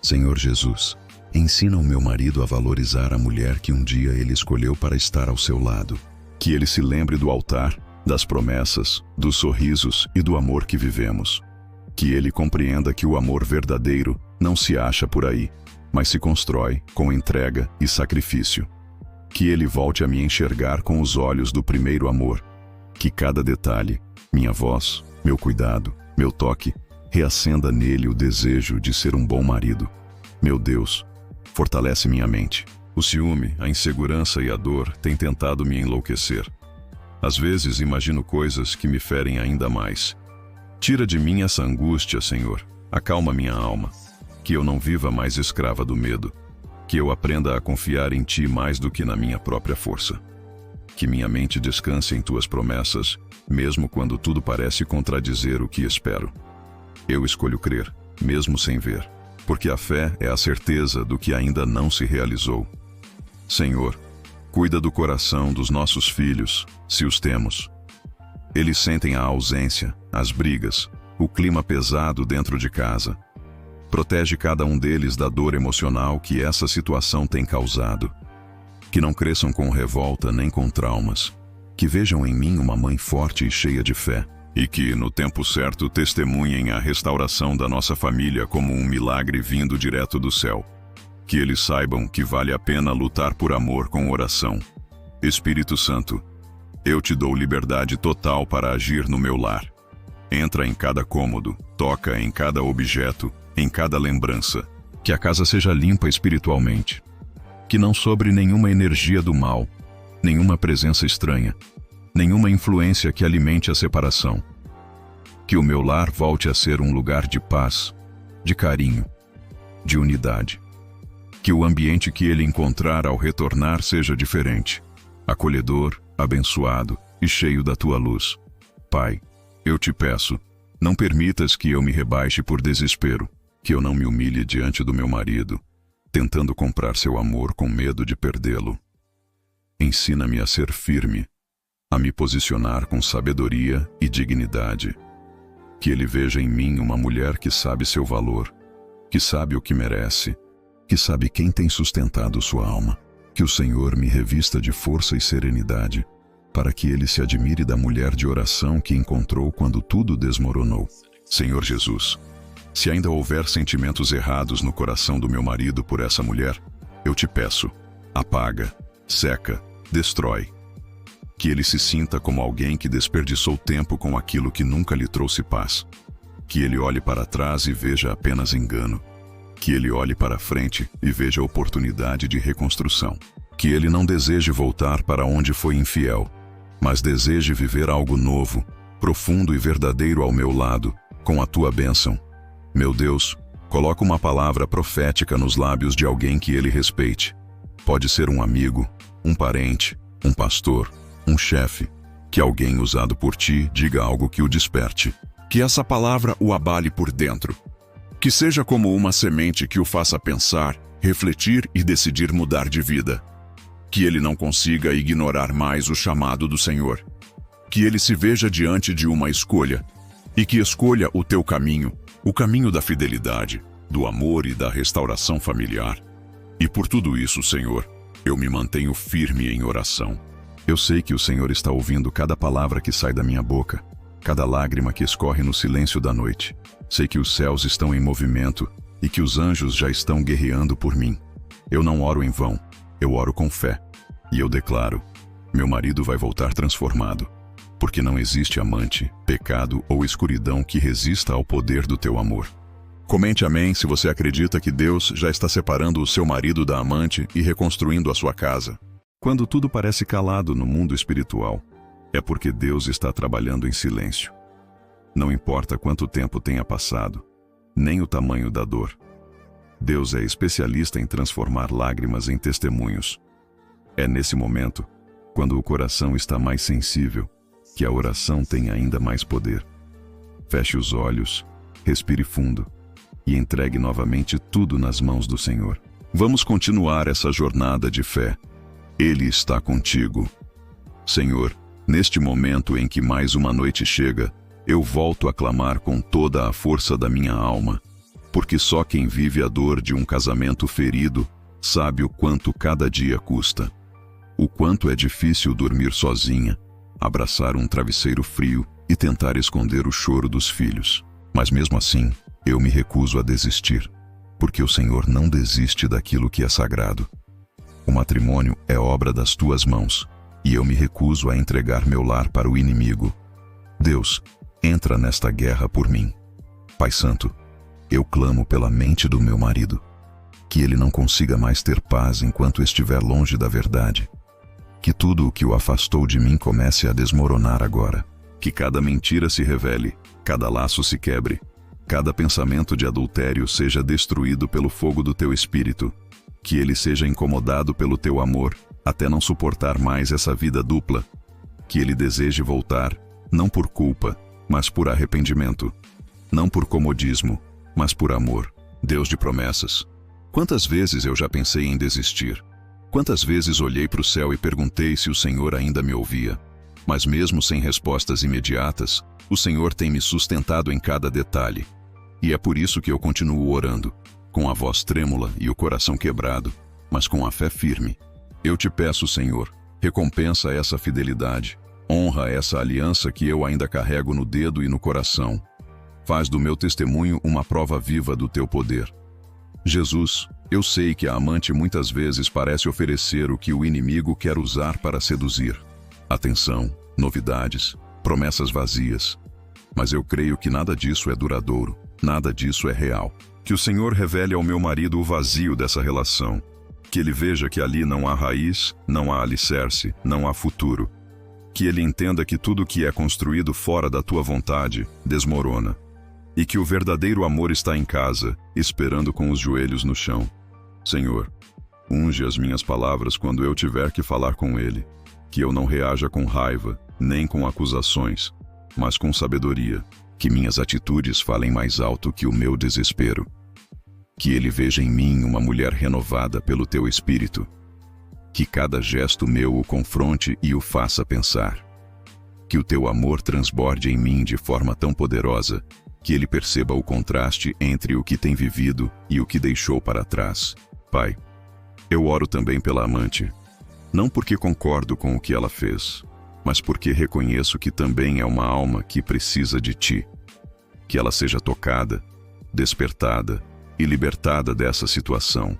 Senhor Jesus, ensina o meu marido a valorizar a mulher que um dia ele escolheu para estar ao seu lado. Que ele se lembre do altar, das promessas, dos sorrisos e do amor que vivemos. Que ele compreenda que o amor verdadeiro não se acha por aí, mas se constrói com entrega e sacrifício. Que ele volte a me enxergar com os olhos do primeiro amor. Que cada detalhe, minha voz, meu cuidado, meu toque, reacenda nele o desejo de ser um bom marido. Meu Deus, fortalece minha mente. O ciúme, a insegurança e a dor têm tentado me enlouquecer. Às vezes imagino coisas que me ferem ainda mais. Tira de mim essa angústia, Senhor. Acalma minha alma. Que eu não viva mais escrava do medo. Que eu aprenda a confiar em Ti mais do que na minha própria força. Que minha mente descanse em Tuas promessas, mesmo quando tudo parece contradizer o que espero. Eu escolho crer, mesmo sem ver, porque a fé é a certeza do que ainda não se realizou. Senhor, cuida do coração dos nossos filhos, se os temos. Eles sentem a ausência, as brigas, o clima pesado dentro de casa. Protege cada um deles da dor emocional que essa situação tem causado. Que não cresçam com revolta nem com traumas. Que vejam em mim uma mãe forte e cheia de fé. E que, no tempo certo, testemunhem a restauração da nossa família como um milagre vindo direto do céu. Que eles saibam que vale a pena lutar por amor com oração. Espírito Santo, eu te dou liberdade total para agir no meu lar. Entra em cada cômodo, toca em cada objeto, em cada lembrança. Que a casa seja limpa espiritualmente. Que não sobre nenhuma energia do mal, nenhuma presença estranha, nenhuma influência que alimente a separação. Que o meu lar volte a ser um lugar de paz, de carinho, de unidade. Que o ambiente que ele encontrar ao retornar seja diferente, acolhedor, abençoado e cheio da tua luz. Pai, eu te peço, não permitas que eu me rebaixe por desespero, que eu não me humilhe diante do meu marido, tentando comprar seu amor com medo de perdê-lo. Ensina-me a ser firme, a me posicionar com sabedoria e dignidade. Que ele veja em mim uma mulher que sabe seu valor, que sabe o que merece, que sabe quem tem sustentado sua alma. Que o Senhor me revista de força e serenidade, para que ele se admire da mulher de oração que encontrou quando tudo desmoronou. Senhor Jesus, se ainda houver sentimentos errados no coração do meu marido por essa mulher, eu te peço, apaga, seca, destrói. Que ele se sinta como alguém que desperdiçou tempo com aquilo que nunca lhe trouxe paz. Que ele olhe para trás e veja apenas engano. Que ele olhe para frente e veja oportunidade de reconstrução. Que ele não deseje voltar para onde foi infiel. mas deseje viver algo novo, profundo e verdadeiro ao meu lado, com a tua bênção. Meu Deus, coloca uma palavra profética nos lábios de alguém que ele respeite. Pode ser um amigo, um parente, um pastor, um chefe. Que alguém usado por ti diga algo que o desperte. Que essa palavra o abale por dentro. Que seja como uma semente que o faça pensar, refletir e decidir mudar de vida. Que ele não consiga ignorar mais o chamado do Senhor. Que ele se veja diante de uma escolha e que escolha o teu caminho, o caminho da fidelidade, do amor e da restauração familiar. E por tudo isso, Senhor, eu me mantenho firme em oração. Eu sei que o Senhor está ouvindo cada palavra que sai da minha boca, cada lágrima que escorre no silêncio da noite. Sei que os céus estão em movimento e que os anjos já estão guerreando por mim. Eu não oro em vão, eu oro com fé. E eu declaro, meu marido vai voltar transformado, porque não existe amante, pecado ou escuridão que resista ao poder do teu amor. Comente amém se você acredita que Deus já está separando o seu marido da amante e reconstruindo a sua casa. Quando tudo parece calado no mundo espiritual, é porque Deus está trabalhando em silêncio. Não importa quanto tempo tenha passado, nem o tamanho da dor. Deus é especialista em transformar lágrimas em testemunhos. É nesse momento, quando o coração está mais sensível, que a oração tem ainda mais poder. Feche os olhos, respire fundo e entregue novamente tudo nas mãos do Senhor. Vamos continuar essa jornada de fé. Ele está contigo. Senhor, neste momento em que mais uma noite chega, eu volto a clamar com toda a força da minha alma, porque só quem vive a dor de um casamento ferido sabe o quanto cada dia custa. O quanto é difícil dormir sozinha, abraçar um travesseiro frio e tentar esconder o choro dos filhos. Mas mesmo assim, eu me recuso a desistir, porque o Senhor não desiste daquilo que é sagrado. O matrimônio é obra das tuas mãos, e eu me recuso a entregar meu lar para o inimigo. Deus, entra nesta guerra por mim. Pai Santo, eu clamo pela mente do meu marido, que ele não consiga mais ter paz enquanto estiver longe da verdade. Que tudo o que o afastou de mim comece a desmoronar agora. Que cada mentira se revele, cada laço se quebre, cada pensamento de adultério seja destruído pelo fogo do teu espírito. Que ele seja incomodado pelo teu amor, até não suportar mais essa vida dupla. Que ele deseje voltar, não por culpa, mas por arrependimento. Não por comodismo, mas por amor. Deus de promessas. Quantas vezes eu já pensei em desistir? Quantas vezes olhei para o céu e perguntei se o Senhor ainda me ouvia? Mas mesmo sem respostas imediatas, o Senhor tem me sustentado em cada detalhe. E é por isso que eu continuo orando, com a voz trêmula e o coração quebrado, mas com a fé firme. Eu te peço, Senhor, recompensa essa fidelidade, honra essa aliança que eu ainda carrego no dedo e no coração. Faz do meu testemunho uma prova viva do teu poder. Jesus, eu sei que a amante muitas vezes parece oferecer o que o inimigo quer usar para seduzir. Atenção, novidades, promessas vazias. Mas eu creio que nada disso é duradouro, nada disso é real. Que o Senhor revele ao meu marido o vazio dessa relação. Que ele veja que ali não há raiz, não há alicerce, não há futuro. Que ele entenda que tudo que é construído fora da tua vontade desmorona. E que o verdadeiro amor está em casa, esperando com os joelhos no chão. Senhor, unge as minhas palavras quando eu tiver que falar com ele. Que eu não reaja com raiva, nem com acusações, mas com sabedoria. Que minhas atitudes falem mais alto que o meu desespero. Que ele veja em mim uma mulher renovada pelo teu espírito. Que cada gesto meu o confronte e o faça pensar. Que o teu amor transborde em mim de forma tão poderosa que ele perceba o contraste entre o que tem vivido e o que deixou para trás. Pai, eu oro também pela amante, não porque concordo com o que ela fez, mas porque reconheço que também é uma alma que precisa de ti. Que ela seja tocada, despertada e libertada dessa situação.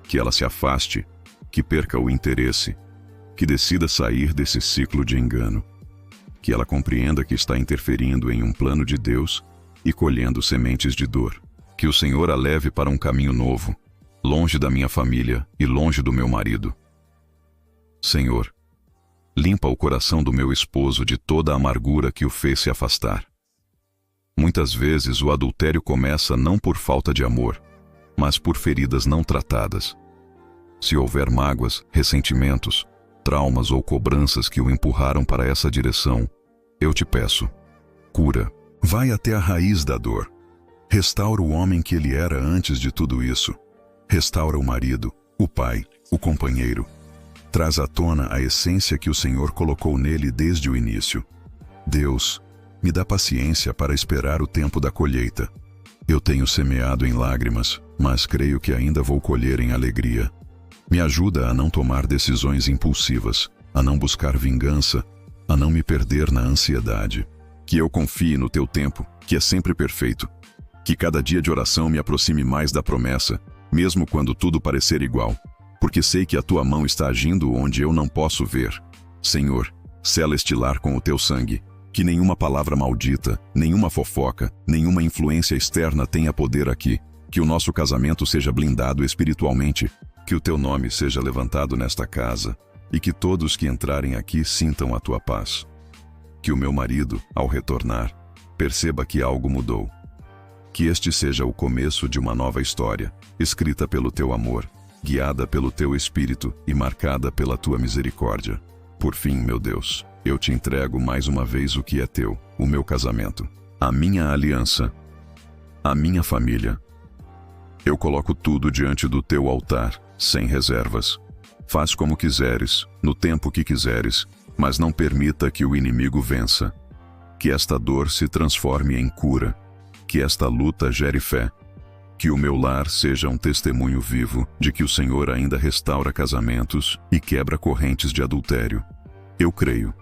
Que ela se afaste, que perca o interesse, que decida sair desse ciclo de engano. Que ela compreenda que está interferindo em um plano de Deus e colhendo sementes de dor. Que o Senhor a leve para um caminho novo, longe da minha família e longe do meu marido. Senhor, Limpa o coração do meu esposo de toda a amargura que o fez se afastar. Muitas vezes o adultério começa não por falta de amor, mas por feridas não tratadas. Se houver mágoas, ressentimentos, traumas ou cobranças que o empurraram para essa direção, eu te peço, cura. Vai até a raiz da dor. Restaura o homem que ele era antes de tudo isso. Restaura o marido, o pai, o companheiro. Traz à tona a essência que o Senhor colocou nele desde o início. Deus, me dá paciência para esperar o tempo da colheita. Eu tenho semeado em lágrimas, mas creio que ainda vou colher em alegria. Me ajuda a não tomar decisões impulsivas, a não buscar vingança, a não me perder na ansiedade. Que eu confie no teu tempo, que é sempre perfeito. Que cada dia de oração me aproxime mais da promessa, mesmo quando tudo parecer igual. Porque sei que a tua mão está agindo onde eu não posso ver. Senhor, sela este lar com o teu sangue. Que nenhuma palavra maldita, nenhuma fofoca, nenhuma influência externa tenha poder aqui. Que o nosso casamento seja blindado espiritualmente. Que o teu nome seja levantado nesta casa. E que todos que entrarem aqui sintam a tua paz. Que o meu marido, ao retornar, perceba que algo mudou. Que este seja o começo de uma nova história, escrita pelo teu amor, guiada pelo teu espírito e marcada pela tua misericórdia. Por fim, meu Deus, eu te entrego mais uma vez o que é teu, o meu casamento, a minha aliança, a minha família. Eu coloco tudo diante do teu altar, sem reservas. Faz como quiseres, no tempo que quiseres, mas não permita que o inimigo vença. Que esta dor se transforme em cura. Que esta luta gere fé. Que o meu lar seja um testemunho vivo de que o Senhor ainda restaura casamentos e quebra correntes de adultério. Eu creio,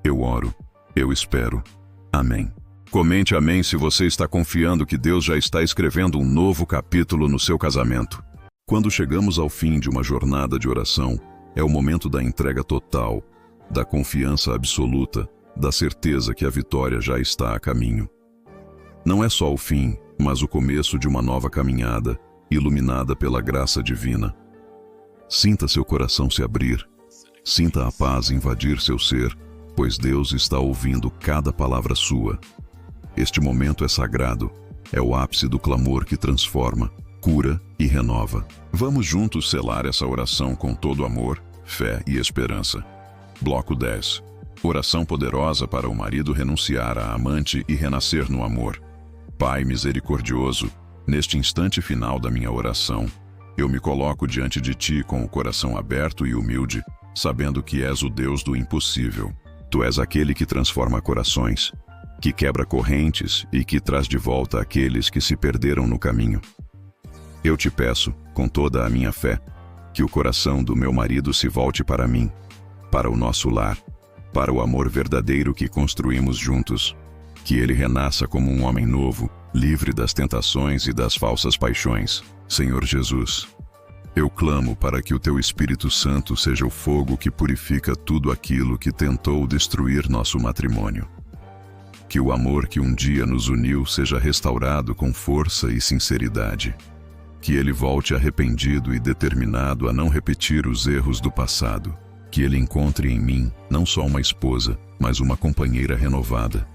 eu oro, eu espero. Amém. Comente amém se você está confiando que Deus já está escrevendo um novo capítulo no seu casamento. Quando chegamos ao fim de uma jornada de oração, é o momento da entrega total, da confiança absoluta, da certeza que a vitória já está a caminho. Não é só o fim, mas o começo de uma nova caminhada, iluminada pela graça divina. Sinta seu coração se abrir. Sinta a paz invadir seu ser, pois Deus está ouvindo cada palavra sua. Este momento é sagrado, é o ápice do clamor que transforma, cura e renova. Vamos juntos selar essa oração com todo amor, fé e esperança. Bloco 10. Oração poderosa para o marido renunciar à amante e renascer no amor. Pai misericordioso, neste instante final da minha oração, eu me coloco diante de ti com o coração aberto e humilde, sabendo que és o Deus do impossível. Tu és aquele que transforma corações, que quebra correntes e que traz de volta aqueles que se perderam no caminho. Eu te peço, com toda a minha fé, que o coração do meu marido se volte para mim, para o nosso lar, para o amor verdadeiro que construímos juntos, que ele renasça como um homem novo, livre das tentações e das falsas paixões. Senhor Jesus, eu clamo para que o teu Espírito Santo seja o fogo que purifica tudo aquilo que tentou destruir nosso matrimônio. Que o amor que um dia nos uniu seja restaurado com força e sinceridade. Que ele volte arrependido e determinado a não repetir os erros do passado. Que ele encontre em mim não só uma esposa, mas uma companheira renovada,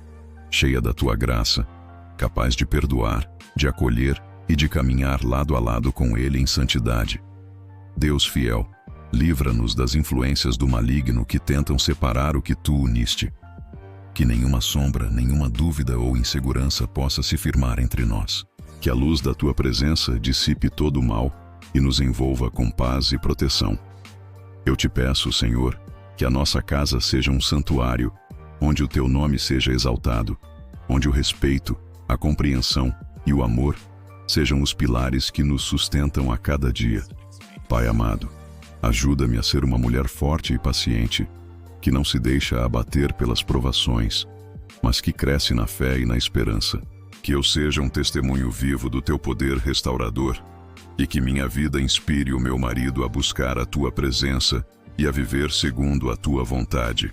cheia da tua graça, capaz de perdoar, de acolher e de caminhar lado a lado com ele em santidade. Deus fiel, livra-nos das influências do maligno que tentam separar o que tu uniste. Que nenhuma sombra, nenhuma dúvida ou insegurança possa se firmar entre nós. Que a luz da tua presença dissipe todo o mal e nos envolva com paz e proteção. Eu te peço, Senhor, que a nossa casa seja um santuário, onde o teu nome seja exaltado, onde o respeito, a compreensão e o amor sejam os pilares que nos sustentam a cada dia. Pai amado, ajuda-me a ser uma mulher forte e paciente, que não se deixa abater pelas provações, mas que cresce na fé e na esperança. Que eu seja um testemunho vivo do teu poder restaurador, e que minha vida inspire o meu marido a buscar a tua presença e a viver segundo a tua vontade.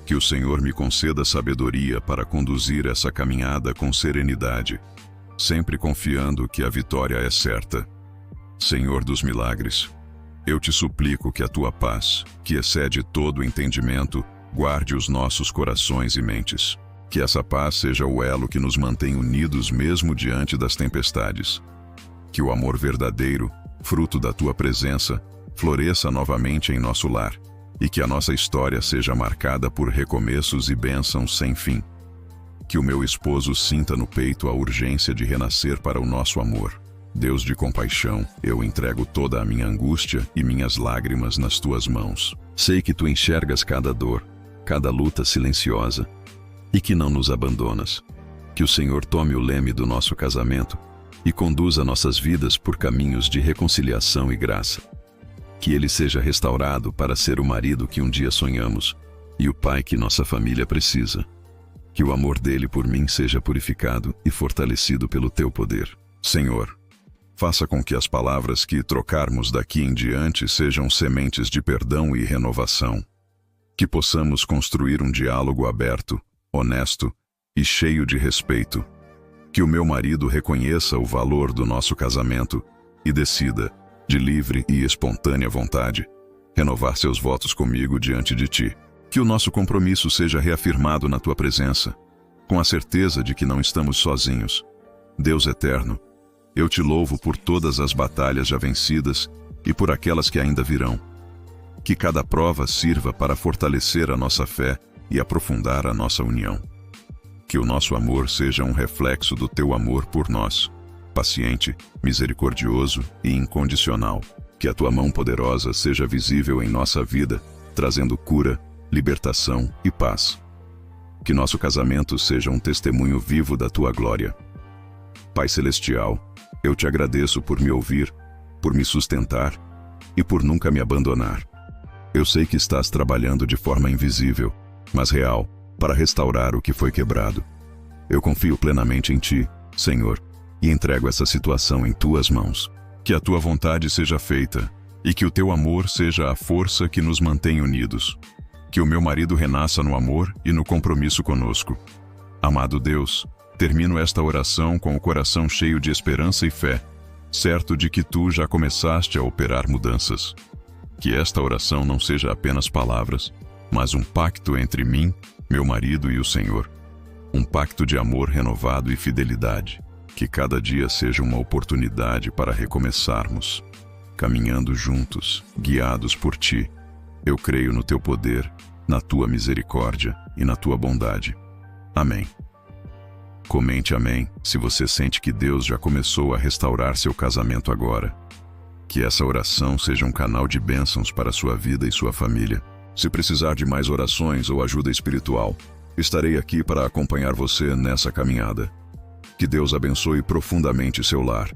Que o Senhor me conceda sabedoria para conduzir essa caminhada com serenidade, sempre confiando que a vitória é certa. Senhor dos milagres, Eu te suplico que a tua paz, que excede todo o entendimento, guarde os nossos corações e mentes. Que essa paz seja o elo que nos mantém unidos mesmo diante das tempestades. Que o amor verdadeiro, fruto da tua presença, floresça novamente em nosso lar, e que a nossa história seja marcada por recomeços e bênçãos sem fim. Que o meu esposo sinta no peito a urgência de renascer para o nosso amor. Deus de compaixão, eu entrego toda a minha angústia e minhas lágrimas nas tuas mãos. Sei que tu enxergas cada dor, cada luta silenciosa, e que não nos abandonas. Que o Senhor tome o leme do nosso casamento e conduza nossas vidas por caminhos de reconciliação e graça. Que ele seja restaurado para ser o marido que um dia sonhamos e o pai que nossa família precisa. Que o amor dele por mim seja purificado e fortalecido pelo teu poder. Senhor, faça com que as palavras que trocarmos daqui em diante sejam sementes de perdão e renovação. Que possamos construir um diálogo aberto, honesto e cheio de respeito. Que o meu marido reconheça o valor do nosso casamento e decida, de livre e espontânea vontade, renovar seus votos comigo diante de ti. Que o nosso compromisso seja reafirmado na tua presença, com a certeza de que não estamos sozinhos. Deus eterno, eu te louvo por todas as batalhas já vencidas e por aquelas que ainda virão. Que cada prova sirva para fortalecer a nossa fé e aprofundar a nossa união. Que o nosso amor seja um reflexo do teu amor por nós, paciente, misericordioso e incondicional. Que a tua mão poderosa seja visível em nossa vida, trazendo cura, libertação e paz. Que nosso casamento seja um testemunho vivo da tua glória. Pai Celestial, eu te agradeço por me ouvir, por me sustentar e por nunca me abandonar. Eu sei que estás trabalhando de forma invisível, mas real, para restaurar o que foi quebrado. Eu confio plenamente em ti, Senhor, e entrego essa situação em tuas mãos. Que a tua vontade seja feita e que o teu amor seja a força que nos mantém unidos. Que o meu marido renasça no amor e no compromisso conosco. Amado Deus, termino esta oração com o coração cheio de esperança e fé, certo de que tu já começaste a operar mudanças. Que esta oração não seja apenas palavras, mas um pacto entre mim, meu marido e o Senhor. Um pacto de amor renovado e fidelidade. Que cada dia seja uma oportunidade para recomeçarmos, caminhando juntos, guiados por ti. Eu creio no teu poder, na tua misericórdia e na tua bondade. Amém. Comente amém se você sente que Deus já começou a restaurar seu casamento agora. Que essa oração seja um canal de bênçãos para a sua vida e sua família. Se precisar de mais orações ou ajuda espiritual, estarei aqui para acompanhar você nessa caminhada. Que Deus abençoe profundamente seu lar